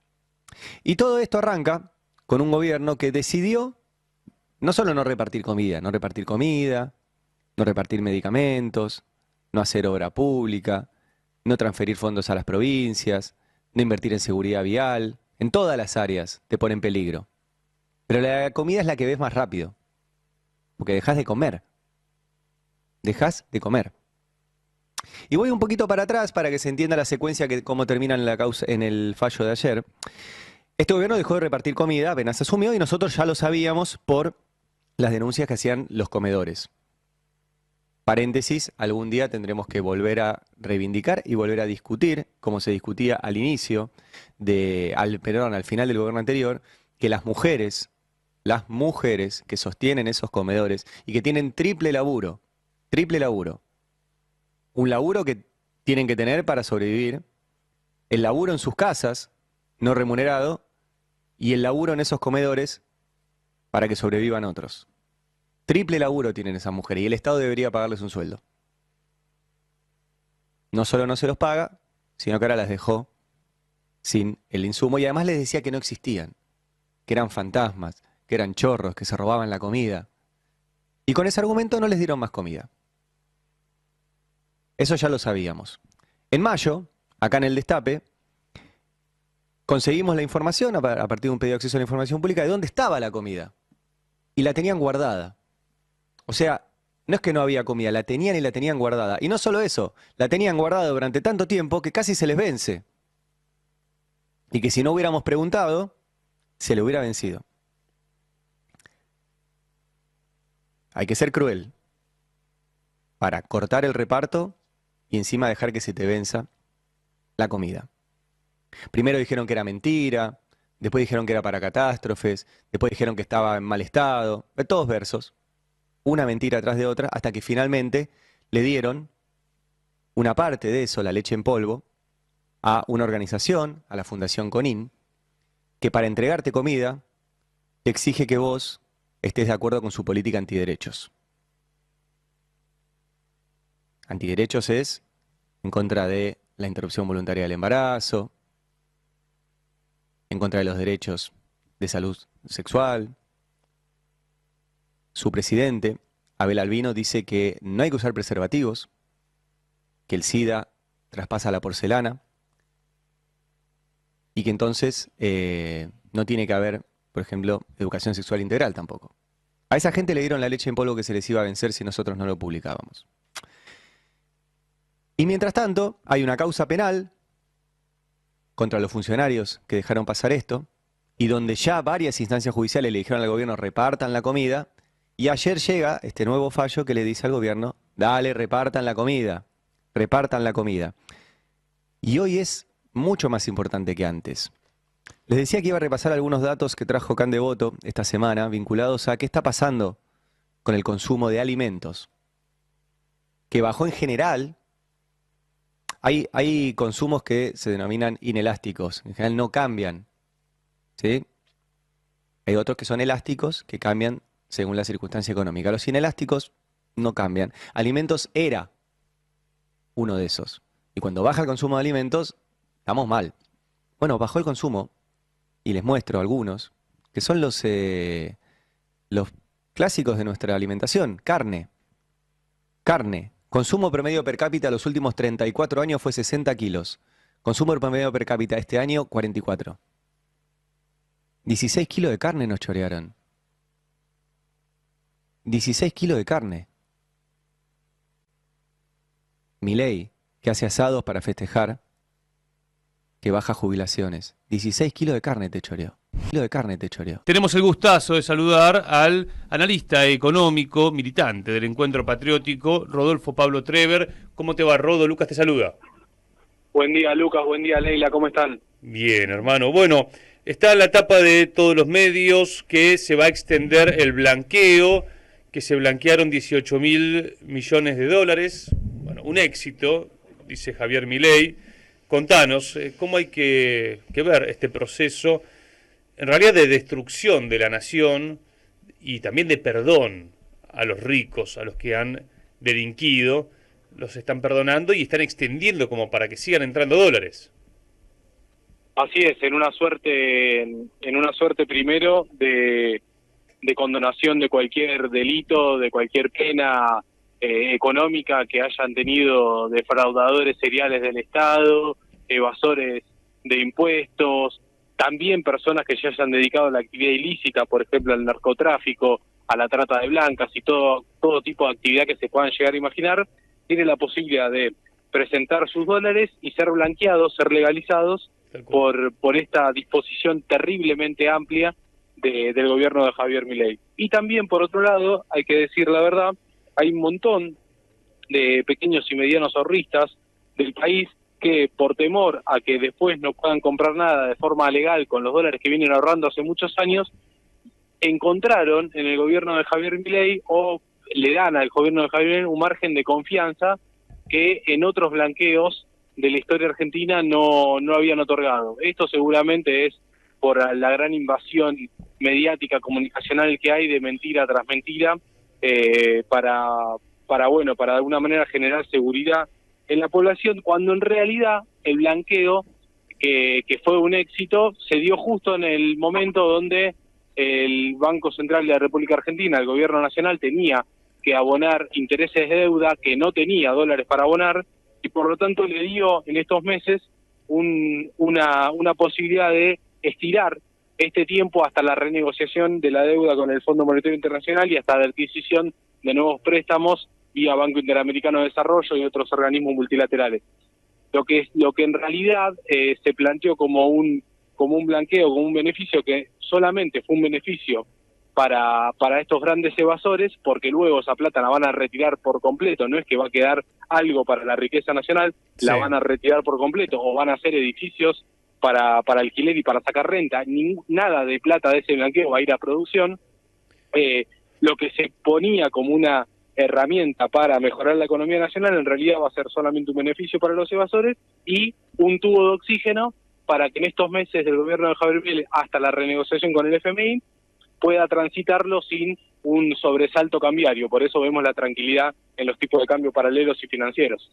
Y todo esto arranca con un gobierno que decidió no solo no repartir comida, no repartir medicamentos, no hacer obra pública, no transferir fondos a las provincias, no invertir en seguridad vial, en todas las áreas te pone en peligro. Pero la comida es la que ves más rápido, porque dejas de comer. Dejas de comer. Y voy un poquito para atrás para que se entienda la secuencia que cómo termina en la causa, en el fallo de ayer. Este gobierno dejó de repartir comida apenas asumió y nosotros ya lo sabíamos por las denuncias que hacían los comedores. Paréntesis, algún día tendremos que volver a reivindicar y volver a discutir, como se discutía al inicio, al final del gobierno anterior, que las mujeres que sostienen esos comedores y que tienen triple laburo, un laburo que tienen que tener para sobrevivir, el laburo en sus casas, no remunerado, y el laburo en esos comedores para que sobrevivan otros. Triple laburo tienen esas mujeres y el Estado debería pagarles un sueldo. No solo no se los paga, sino que ahora las dejó sin el insumo y además les decía que no existían, que eran fantasmas, que eran chorros, que se robaban la comida. Y con ese argumento no les dieron más comida. Eso ya lo sabíamos. En mayo, acá en el Destape, conseguimos la información a partir de un pedido de acceso a la información pública de dónde estaba la comida. Y la tenían guardada. O sea, no es que no había comida, la tenían y la tenían guardada. Y no solo eso, la tenían guardada durante tanto tiempo que casi se les vence. Y que si no hubiéramos preguntado, se le hubiera vencido. Hay que ser cruel para cortar el reparto y encima dejar que se te venza la comida. Primero dijeron que era mentira, después dijeron que era para catástrofes, después dijeron que estaba en mal estado, todos versos, una mentira tras de otra, hasta que finalmente le dieron una parte de eso, la leche en polvo, a una organización, a la Fundación Conin, que para entregarte comida te exige que vos estés de acuerdo con su política antiderechos. Antiderechos es en contra de la interrupción voluntaria del embarazo, en contra de los derechos de salud sexual. Su presidente, Abel Albino, dice que no hay que usar preservativos, que el SIDA traspasa la porcelana y que entonces no tiene que haber, por ejemplo, educación sexual integral tampoco. A esa gente le dieron la leche en polvo que se les iba a vencer si nosotros no lo publicábamos. Y mientras tanto, hay una causa penal contra los funcionarios que dejaron pasar esto, y donde ya varias instancias judiciales le dijeron al gobierno repartan la comida, y ayer llega este nuevo fallo que le dice al gobierno, dale, repartan la comida, repartan la comida. Y hoy es mucho más importante que antes. Les decía que iba a repasar algunos datos que trajo Can Devoto esta semana, vinculados a qué está pasando con el consumo de alimentos, que bajó en general. Hay consumos que se denominan inelásticos, en general no cambian, ¿sí? Hay otros que son elásticos, que cambian según la circunstancia económica. Los inelásticos no cambian. Alimentos era uno de esos. Y cuando baja el consumo de alimentos, estamos mal. Bueno, bajó el consumo, y les muestro algunos, que son los clásicos de nuestra alimentación. Carne. Consumo promedio per cápita los últimos 34 años fue 60 kilos. Consumo promedio per cápita este año, 44. 16 kilos de carne nos chorearon. 16 kilos de carne. Milei, que hace asados para festejar, que baja jubilaciones. 16 kilos de carne te choreó. Tenemos el gustazo de saludar al analista económico, militante del Encuentro Patriótico, Rodolfo Pablo Trever. ¿Cómo te va, Rodo? Lucas te saluda. Buen día, Lucas. Buen día, Leila. ¿Cómo están? Bien, hermano. Bueno, está en la tapa de todos los medios que se va a extender el blanqueo, que se blanquearon 18.000 millones de dólares. Bueno, un éxito, dice Javier Milei. Contanos, ¿cómo hay que ver este proceso, en realidad de destrucción de la nación y también de perdón a los ricos, a los que han delinquido, los están perdonando y están extendiendo como para que sigan entrando dólares? Así es, en una suerte primero de condonación de cualquier delito, de cualquier pena económica que hayan tenido defraudadores seriales del Estado, evasores de impuestos, también personas que se hayan dedicado a la actividad ilícita, por ejemplo al narcotráfico, a la trata de blancas y todo tipo de actividad que se puedan llegar a imaginar, tienen la posibilidad de presentar sus dólares y ser blanqueados, ser legalizados por esta disposición terriblemente amplia del gobierno de Javier Milei. Y también, por otro lado, hay que decir la verdad, hay un montón de pequeños y medianos ahorristas del país que por temor a que después no puedan comprar nada de forma legal con los dólares que vienen ahorrando hace muchos años, encontraron en el gobierno de Javier Milei o le dan al gobierno de Javier Milei un margen de confianza que en otros blanqueos de la historia argentina no habían otorgado. Esto seguramente es por la gran invasión mediática, comunicacional que hay de mentira tras mentira, para de alguna manera generar seguridad en la población, cuando en realidad el blanqueo, que fue un éxito, se dio justo en el momento donde el Banco Central de la República Argentina, el gobierno nacional, tenía que abonar intereses de deuda, que no tenía dólares para abonar, y por lo tanto le dio en estos meses una posibilidad de estirar este tiempo hasta la renegociación de la deuda con el Fondo Monetario Internacional y hasta la adquisición de nuevos préstamos vía Banco Interamericano de Desarrollo y otros organismos multilaterales. Lo que en realidad se planteó como un blanqueo, como un beneficio, que solamente fue un beneficio para estos grandes evasores, porque luego esa plata la van a retirar por completo, no es que va a quedar algo para la riqueza nacional, sí. La van a retirar por completo, o van a hacer edificios para alquiler y para sacar renta. Nada de plata de ese blanqueo va a ir a producción. Lo que se ponía como una herramienta para mejorar la economía nacional en realidad va a ser solamente un beneficio para los evasores y un tubo de oxígeno para que en estos meses del gobierno de Javier Milei, hasta la renegociación con el FMI, pueda transitarlo sin un sobresalto cambiario. Por eso vemos la tranquilidad en los tipos de cambio paralelos y financieros.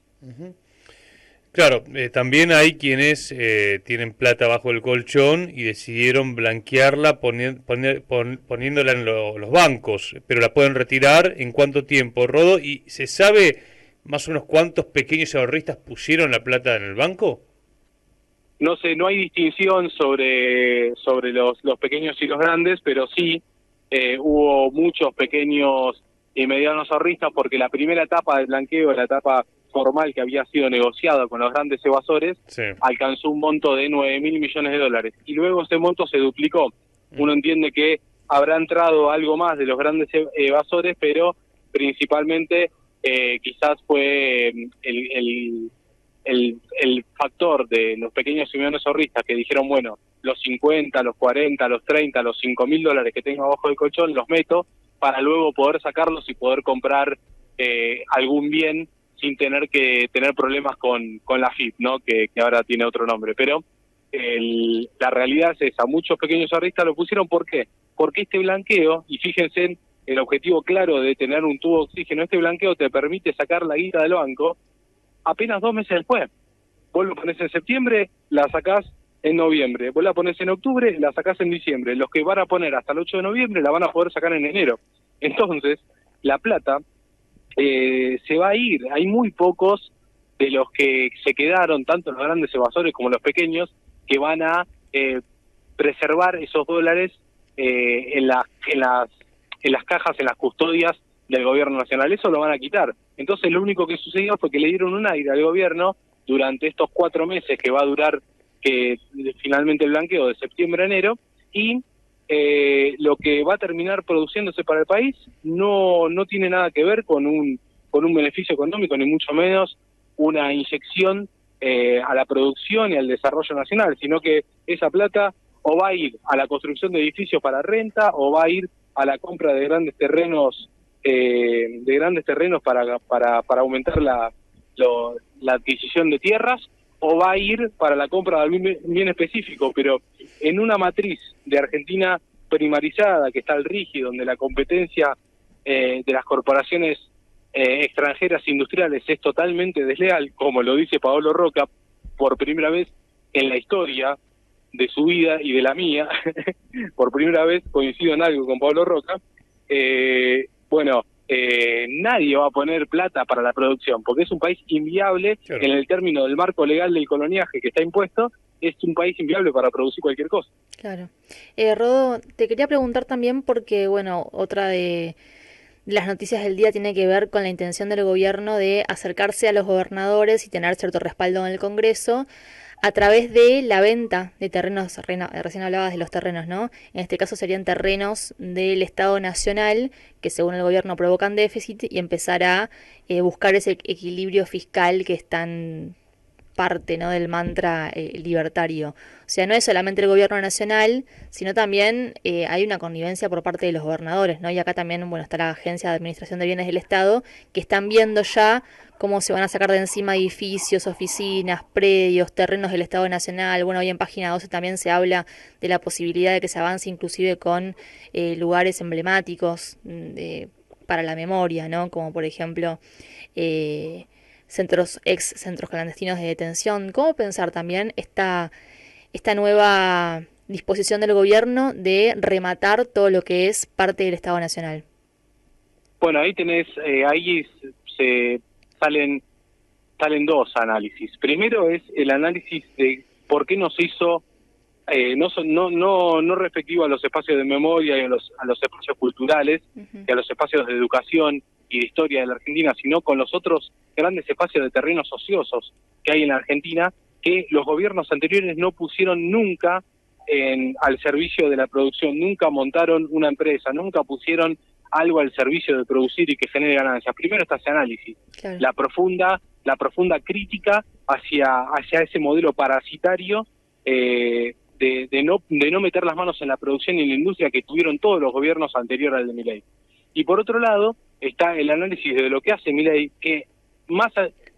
Claro, también hay quienes tienen plata bajo el colchón y decidieron blanquearla poniéndola en los bancos, pero la pueden retirar en cuánto tiempo, Rodo, y ¿se sabe más o menos cuántos pequeños ahorristas pusieron la plata en el banco? No sé, no hay distinción sobre los pequeños y los grandes, pero sí hubo muchos pequeños y medianos ahorristas, porque la primera etapa del blanqueo, la etapa formal que había sido negociada con los grandes evasores, sí, alcanzó un monto de 9.000 millones de dólares. Y luego ese monto se duplicó. Uno entiende que habrá entrado algo más de los grandes evasores, pero principalmente quizás fue el factor de los pequeños y medianos ahorristas que dijeron, bueno, los 50, los 40, los 30, los 5.000 dólares que tengo abajo del colchón los meto para luego poder sacarlos y poder comprar algún bien sin tener que tener problemas con la AFIP, ¿no? Que ahora tiene otro nombre. Pero la realidad es esa. Muchos pequeños ahorristas lo pusieron. ¿Por qué? Porque este blanqueo, y fíjense en el objetivo claro de tener un tubo de oxígeno, este blanqueo te permite sacar la guita del banco apenas 2 meses después. Vos lo ponés en septiembre, la sacás en noviembre. Vos la ponés en octubre, la sacás en diciembre. Los que van a poner hasta el 8 de noviembre la van a poder sacar en enero. Entonces, la plata se va a ir. Hay muy pocos de los que se quedaron, tanto los grandes evasores como los pequeños, que van a preservar esos dólares en las cajas, en las custodias del gobierno nacional. Eso lo van a quitar. Entonces lo único que sucedió fue que le dieron un aire al gobierno durante estos 4 meses que va a durar finalmente el blanqueo, de septiembre a enero, y lo que va a terminar produciéndose para el país no tiene nada que ver con un beneficio económico, ni mucho menos una inyección a la producción y al desarrollo nacional, sino que esa plata o va a ir a la construcción de edificios para renta, o va a ir a la compra de grandes terrenos para aumentar la adquisición de tierras, o va a ir para la compra de algún bien específico. Pero en una matriz de Argentina primarizada, que está el RIGI, donde la competencia de las corporaciones extranjeras industriales es totalmente desleal, como lo dice Paolo Roca, por primera vez en la historia de su vida y de la mía, por primera vez coincido en algo con Paolo Roca, nadie va a poner plata para la producción, porque es un país inviable, claro. En el término del marco legal del coloniaje que está impuesto, es un país inviable para producir cualquier cosa. Claro. Rodo, te quería preguntar también porque, otra de las noticias del día tiene que ver con la intención del gobierno de acercarse a los gobernadores y tener cierto respaldo en el Congreso a través de la venta de terrenos. Recién hablabas de los terrenos, ¿no? En este caso serían terrenos del Estado Nacional que según el gobierno provocan déficit, y empezar a buscar ese equilibrio fiscal que es tan parte, ¿no?, del mantra libertario. O sea, no es solamente el gobierno nacional, sino también hay una connivencia por parte de los gobernadores, ¿no? Y acá también, está la Agencia de Administración de Bienes del Estado, que están viendo ya cómo se van a sacar de encima edificios, oficinas, predios, terrenos del Estado Nacional. Bueno, hoy en página 12 también se habla de la posibilidad de que se avance inclusive con lugares emblemáticos para la memoria, ¿no? Como por ejemplo centros clandestinos de detención. ¿Cómo pensar también esta nueva disposición del gobierno de rematar todo lo que es parte del Estado Nacional? Bueno, ahí se salen dos análisis. Primero es el análisis de por qué no se hizo, no respectivo a los espacios de memoria y a los espacios culturales, y a los espacios de educación y de historia de la Argentina, sino con los otros grandes espacios de terrenos ociosos que hay en la Argentina, que los gobiernos anteriores no pusieron nunca al servicio de la producción, nunca montaron una empresa, nunca pusieron algo al servicio de producir y que genere ganancias. Primero está ese análisis, claro. la profunda crítica hacia ese modelo parasitario de no meter las manos en la producción y en la industria que tuvieron todos los gobiernos anteriores al de Milei. Y por otro lado está el análisis de lo que hace Milei, que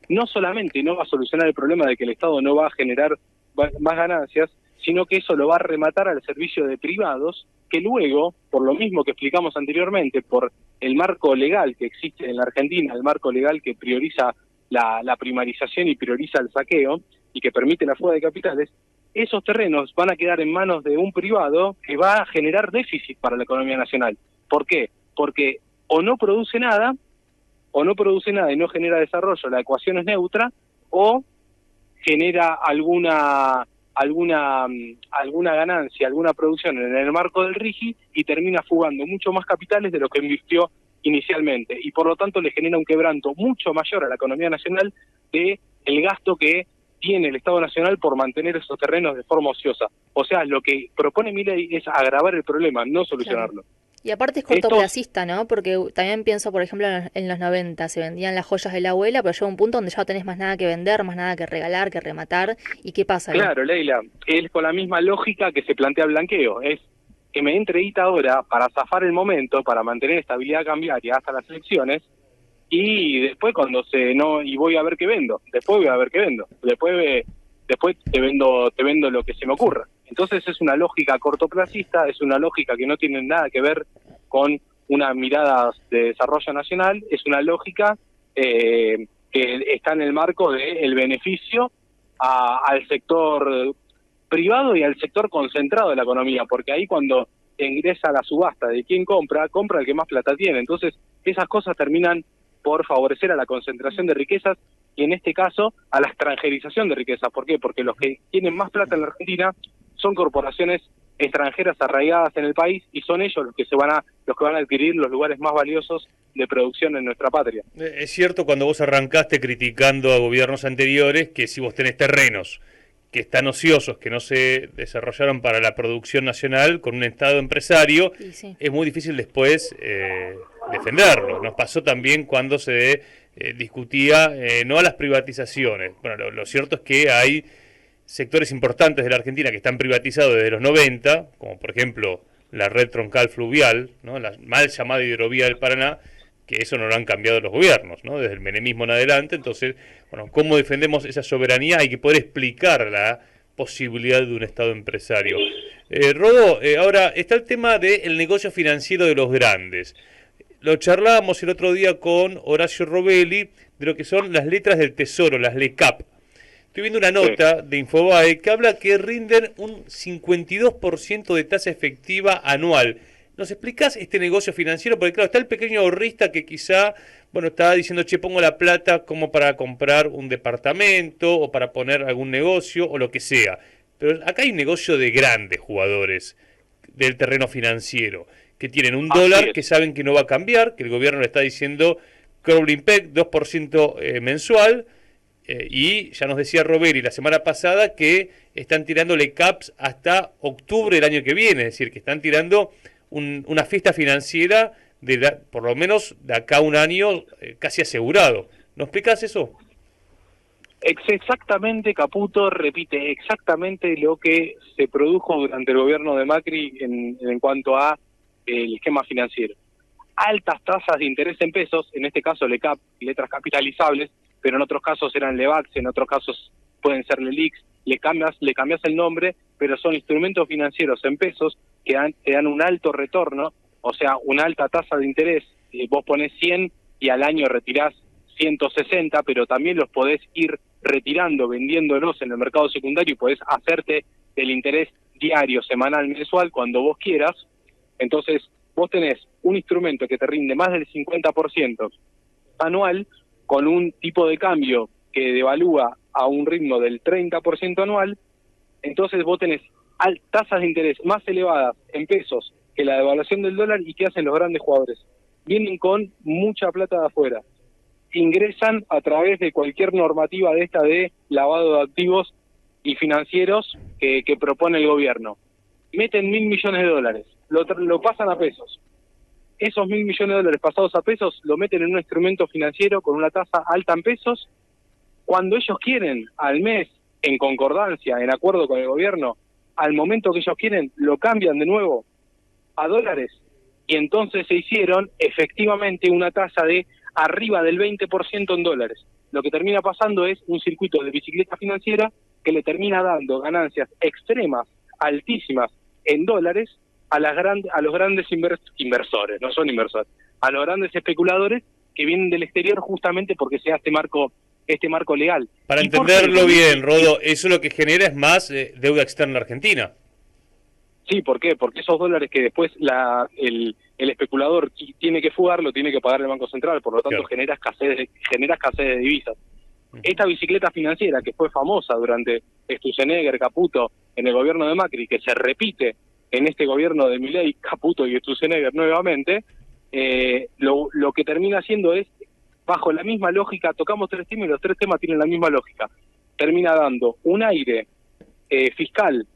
no solamente no va a solucionar el problema de que el Estado no va a generar más ganancias, sino que eso lo va a rematar al servicio de privados, que luego, por lo mismo que explicamos anteriormente, por el marco legal que existe en la Argentina, el marco legal que prioriza la primarización y prioriza el saqueo, y que permite la fuga de capitales, esos terrenos van a quedar en manos de un privado que va a generar déficit para la economía nacional. ¿Por qué? Porque o no produce nada y no genera desarrollo, la ecuación es neutra, o genera alguna ganancia, alguna producción en el marco del RIGI y termina fugando mucho más capitales de lo que invirtió inicialmente, y por lo tanto le genera un quebranto mucho mayor a la economía nacional de el gasto que tiene el Estado Nacional por mantener esos terrenos de forma ociosa. O sea, lo que propone Milei es agravar el problema, no solucionarlo. Claro. Y aparte es cortoplacista, ¿no? Porque también pienso, por ejemplo, en los 90 se vendían las joyas de la abuela, pero llega un punto donde ya no tenés más nada que vender, más nada que regalar, que rematar. ¿Y qué pasa? Claro, Leila, es con la misma lógica que se plantea el blanqueo. Es que me entre guita ahora para zafar el momento, para mantener estabilidad cambiaria hasta las elecciones, y después voy a ver qué vendo. Después te vendo lo que se me ocurra. Entonces es una lógica cortoplacista, es una lógica que no tiene nada que ver con una mirada de desarrollo nacional, es una lógica que está en el marco del beneficio al sector privado y al sector concentrado de la economía, porque ahí cuando ingresa la subasta de quién compra el que más plata tiene. Entonces esas cosas terminan por favorecer a la concentración de riquezas y en este caso a la extranjerización de riquezas. ¿Por qué? Porque los que tienen más plata en la Argentina son corporaciones extranjeras arraigadas en el país y son ellos los que van a adquirir los lugares más valiosos de producción en nuestra patria. Es cierto, cuando vos arrancaste criticando a gobiernos anteriores, que si vos tenés terrenos que están ociosos, que no se desarrollaron para la producción nacional con un Estado empresario, sí. Es muy difícil después defenderlo. Nos pasó también cuando se discutía no a las privatizaciones. Bueno, lo cierto es que hay sectores importantes de la Argentina que están privatizados desde los 90, como por ejemplo la red troncal fluvial, ¿no? La mal llamada hidrovía del Paraná, que eso no lo han cambiado los gobiernos, ¿no? Desde el menemismo en adelante. Entonces, bueno, ¿cómo defendemos esa soberanía? Hay que poder explicar la posibilidad de un Estado empresario. Rodó, ahora está el tema del negocio financiero de los grandes. Lo charlábamos el otro día con Horacio Robelli de lo que son las letras del Tesoro, las LECAP. Estoy viendo una nota de Infobae que habla que rinden un 52% de tasa efectiva anual. ¿Nos explicás este negocio financiero? Porque claro, está el pequeño ahorrista que quizá, está diciendo, pongo la plata como para comprar un departamento o para poner algún negocio o lo que sea. Pero acá hay un negocio de grandes jugadores del terreno financiero que tienen un dólar que saben que no va a cambiar, que el gobierno le está diciendo crawling peg 2% mensual. Y ya nos decía Roberi la semana pasada que están tirándole caps hasta octubre del año que viene, es decir, que están tirando una fiesta financiera por lo menos de acá a un año casi asegurado. ¿No explicás eso? Exactamente, Caputo repite exactamente lo que se produjo durante el gobierno de Macri en cuanto a el esquema financiero. Altas tasas de interés en pesos, en este caso LECAP, letras capitalizables, pero en otros casos eran Levax, en otros casos pueden ser Lelix, le cambias el nombre, pero son instrumentos financieros en pesos que te dan un alto retorno, o sea, una alta tasa de interés. Vos ponés 100 y al año retirás 160, pero también los podés ir retirando, vendiéndolos en el mercado secundario y podés hacerte el interés diario, semanal, mensual, cuando vos quieras. Entonces, vos tenés un instrumento que te rinde más del 50% anual, con un tipo de cambio que devalúa a un ritmo del 30% anual. Entonces vos tenés tasas de interés más elevadas en pesos que la devaluación del dólar. ¿Y qué hacen los grandes jugadores? Vienen con mucha plata de afuera, ingresan a través de cualquier normativa de esta de lavado de activos y financieros que propone el gobierno. Meten $1.000 millones, lo pasan a pesos. Esos $1.000 millones pasados a pesos lo meten en un instrumento financiero con una tasa alta en pesos. Cuando ellos quieren, al mes, en concordancia, en acuerdo con el gobierno, al momento que ellos quieren, lo cambian de nuevo a dólares. Y entonces se hicieron efectivamente una tasa de arriba del 20% en dólares. Lo que termina pasando es un circuito de bicicleta financiera que le termina dando ganancias extremas, altísimas, en dólares a los grandes inversores, no son inversores, a los grandes especuladores que vienen del exterior justamente porque se hace este marco legal. Para entenderlo bien, Rodo, eso lo que genera es más deuda externa argentina. Sí, ¿por qué? Porque esos dólares que después el especulador tiene que fugar, lo tiene que pagar el Banco Central, por lo tanto genera escasez de divisas. Esta bicicleta financiera que fue famosa durante Sturzenegger, Caputo, en el gobierno de Macri, que se repite en este gobierno de Milei, Caputo y Sturzenegger nuevamente, lo que termina haciendo es, bajo la misma lógica, tocamos tres temas y los tres temas tienen la misma lógica, termina dando un aire fiscal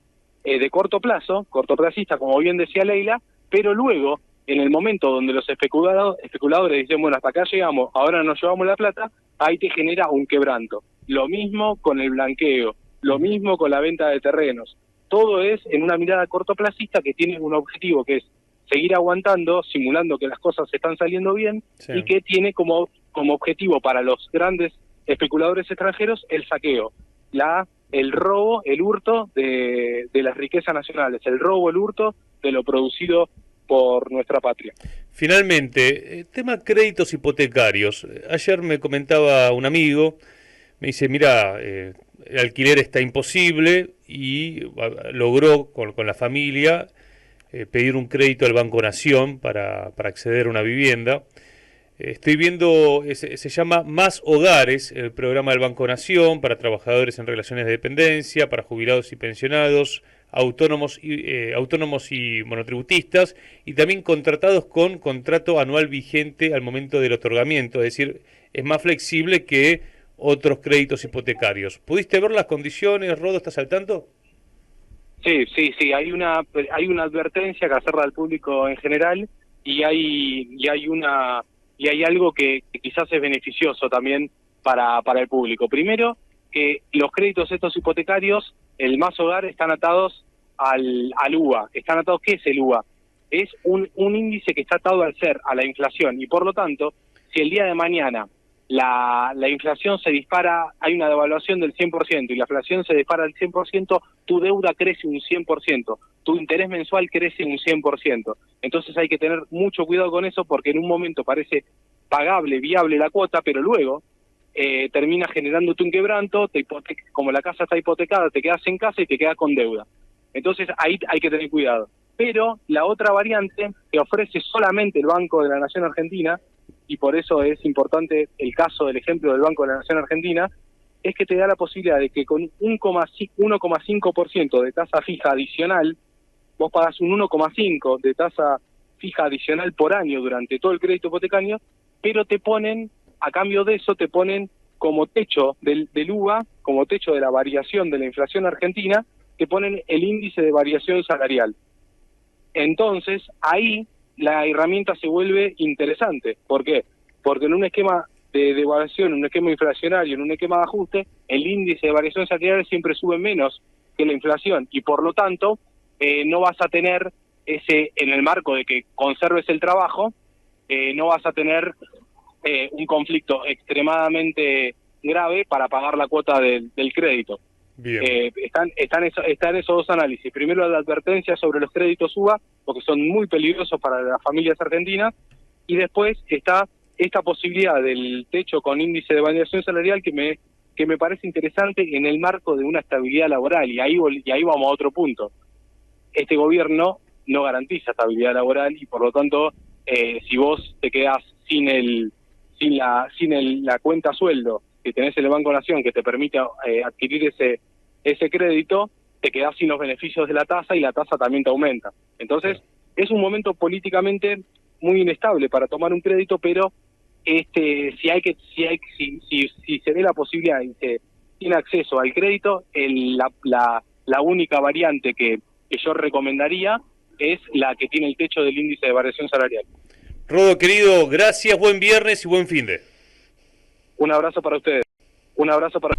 de cortoplacista, como bien decía Leila, pero luego, en el momento donde los especuladores dicen, bueno, hasta acá llegamos, ahora nos llevamos la plata, ahí te genera un quebranto. Lo mismo con el blanqueo, lo mismo con la venta de terrenos. Todo es en una mirada cortoplacista que tiene un objetivo que es seguir aguantando, simulando que las cosas están saliendo bien, y que tiene como objetivo para los grandes especuladores extranjeros el saqueo, el robo, el hurto de las riquezas nacionales, el robo, el hurto de lo producido por nuestra patria. Finalmente, tema créditos hipotecarios. Ayer me comentaba un amigo, me dice, mira, el alquiler está imposible, y logró con la familia pedir un crédito al Banco Nación para acceder a una vivienda. Estoy viendo, se llama Más Hogares, el programa del Banco Nación para trabajadores en relaciones de dependencia, para jubilados y pensionados, autónomos y monotributistas, y también contratados con contrato anual vigente al momento del otorgamiento, es decir, es más flexible que otros créditos hipotecarios. ¿Pudiste ver las condiciones, Rodo? ¿Estás al tanto? Sí, hay una advertencia que hacerla al público en general, y hay algo que quizás es beneficioso también para el público. Primero, que los créditos estos hipotecarios, el Más Hogar, están atados al UVA. ¿Están atados? ¿Qué es el UVA? Es un índice que está atado a la inflación, y por lo tanto, si el día de mañana la inflación se dispara, hay una devaluación del 100%, y la inflación se dispara al 100%, tu deuda crece un 100%, tu interés mensual crece un 100%. Entonces hay que tener mucho cuidado con eso, porque en un momento parece pagable, viable la cuota, pero luego termina generándote un quebranto, como la casa está hipotecada, te quedas en casa y te quedas con deuda. Entonces ahí hay que tener cuidado. Pero la otra variante que ofrece solamente el Banco de la Nación Argentina, y por eso es importante el caso del ejemplo del Banco de la Nación Argentina, es que te da la posibilidad de que con 1,5% de tasa fija adicional, vos pagás un 1,5% de tasa fija adicional por año durante todo el crédito hipotecario, pero te ponen, a cambio de eso, te ponen como techo del UVA, como techo de la variación de la inflación argentina, te ponen el índice de variación salarial. Entonces, ahí la herramienta se vuelve interesante. ¿Por qué? Porque en un esquema de devaluación, en un esquema inflacionario, en un esquema de ajuste, el índice de variación salarial siempre sube menos que la inflación, y por lo tanto no vas a tener en el marco de que conserves el trabajo, no vas a tener un conflicto extremadamente grave para pagar la cuota del crédito. Bien. Están esos dos análisis. Primero, la advertencia sobre los créditos UBA, porque son muy peligrosos para las familias argentinas, y después está esta posibilidad del techo con índice de variación salarial que me parece interesante en el marco de una estabilidad laboral, y ahí vamos a otro punto. Este gobierno no garantiza estabilidad laboral y por lo tanto, si vos te quedás sin la cuenta sueldo que tenés en el Banco Nación que te permite adquirir ese crédito, te quedás sin los beneficios de la tasa y la tasa también te aumenta. Entonces, es un momento políticamente muy inestable para tomar un crédito, pero si se ve la posibilidad y se tiene acceso al crédito, la única variante que yo recomendaría es la que tiene el techo del índice de variación salarial. Rodo, querido, gracias, buen viernes y buen finde. Un abrazo para ustedes. Un abrazo para...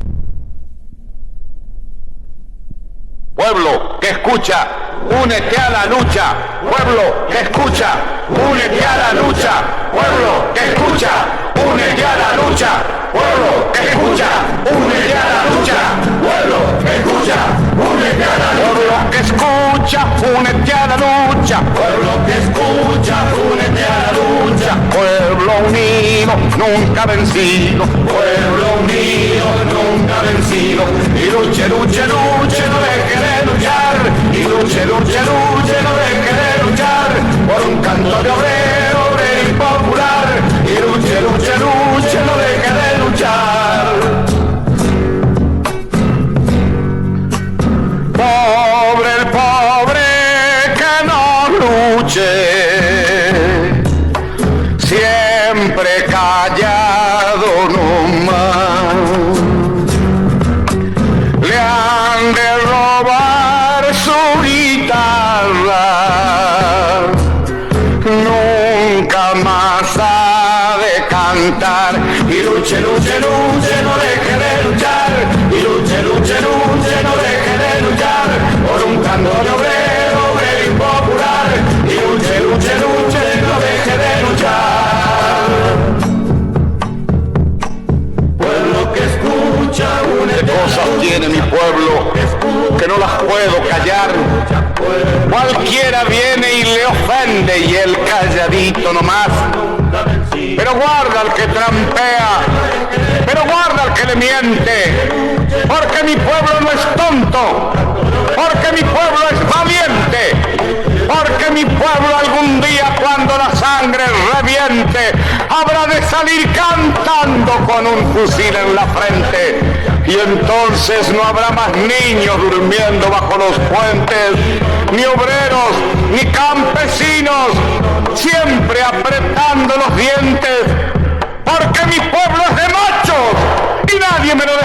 Pueblo que escucha, únete a la lucha. Pueblo que escucha, únete a la lucha. Pueblo que escucha, únete a la lucha. Pueblo que escucha, únete a la lucha. Pueblo que escucha, únete a la lucha. Pueblo que escucha, únete a la lucha. Pueblo que escucha, únete a la lucha. Pueblo unido, nunca vencido. Pueblo unido, nunca vencido. Y luche, luche, luche, no deje de luchar. Y luche, luche, luche, no deje de luchar. Por un canto de obrero, obrero y popular. Y luche, luche, luche, no deje de luchar. Pobre el pobre que no luche, siempre callado nomás. Le han de robar su guitarra, nunca más ha de cantar. Y luche, luche, luche, no deje de luchar. Y luche, luche, luche, no deje de luchar. Por un canto de obrero, obrero y popular. Y luche, luche, luche, no deje de luchar. Pueblo que escucha, ¿qué cosas tiene mi pueblo que no las puedo callar? Cualquiera viene y le ofende y él calladito nomás. Pero guarda al que trampea, pero guarda al que le miente, porque mi pueblo no es tonto, porque mi pueblo es valiente, porque mi pueblo algún día cuando la sangre reviente habrá de salir cantando con un fusil en la frente. Y entonces no habrá más niños durmiendo bajo los puentes, ni obreros, ni campesinos, siempre apretando los dientes, porque mi pueblo es de machos y nadie me lo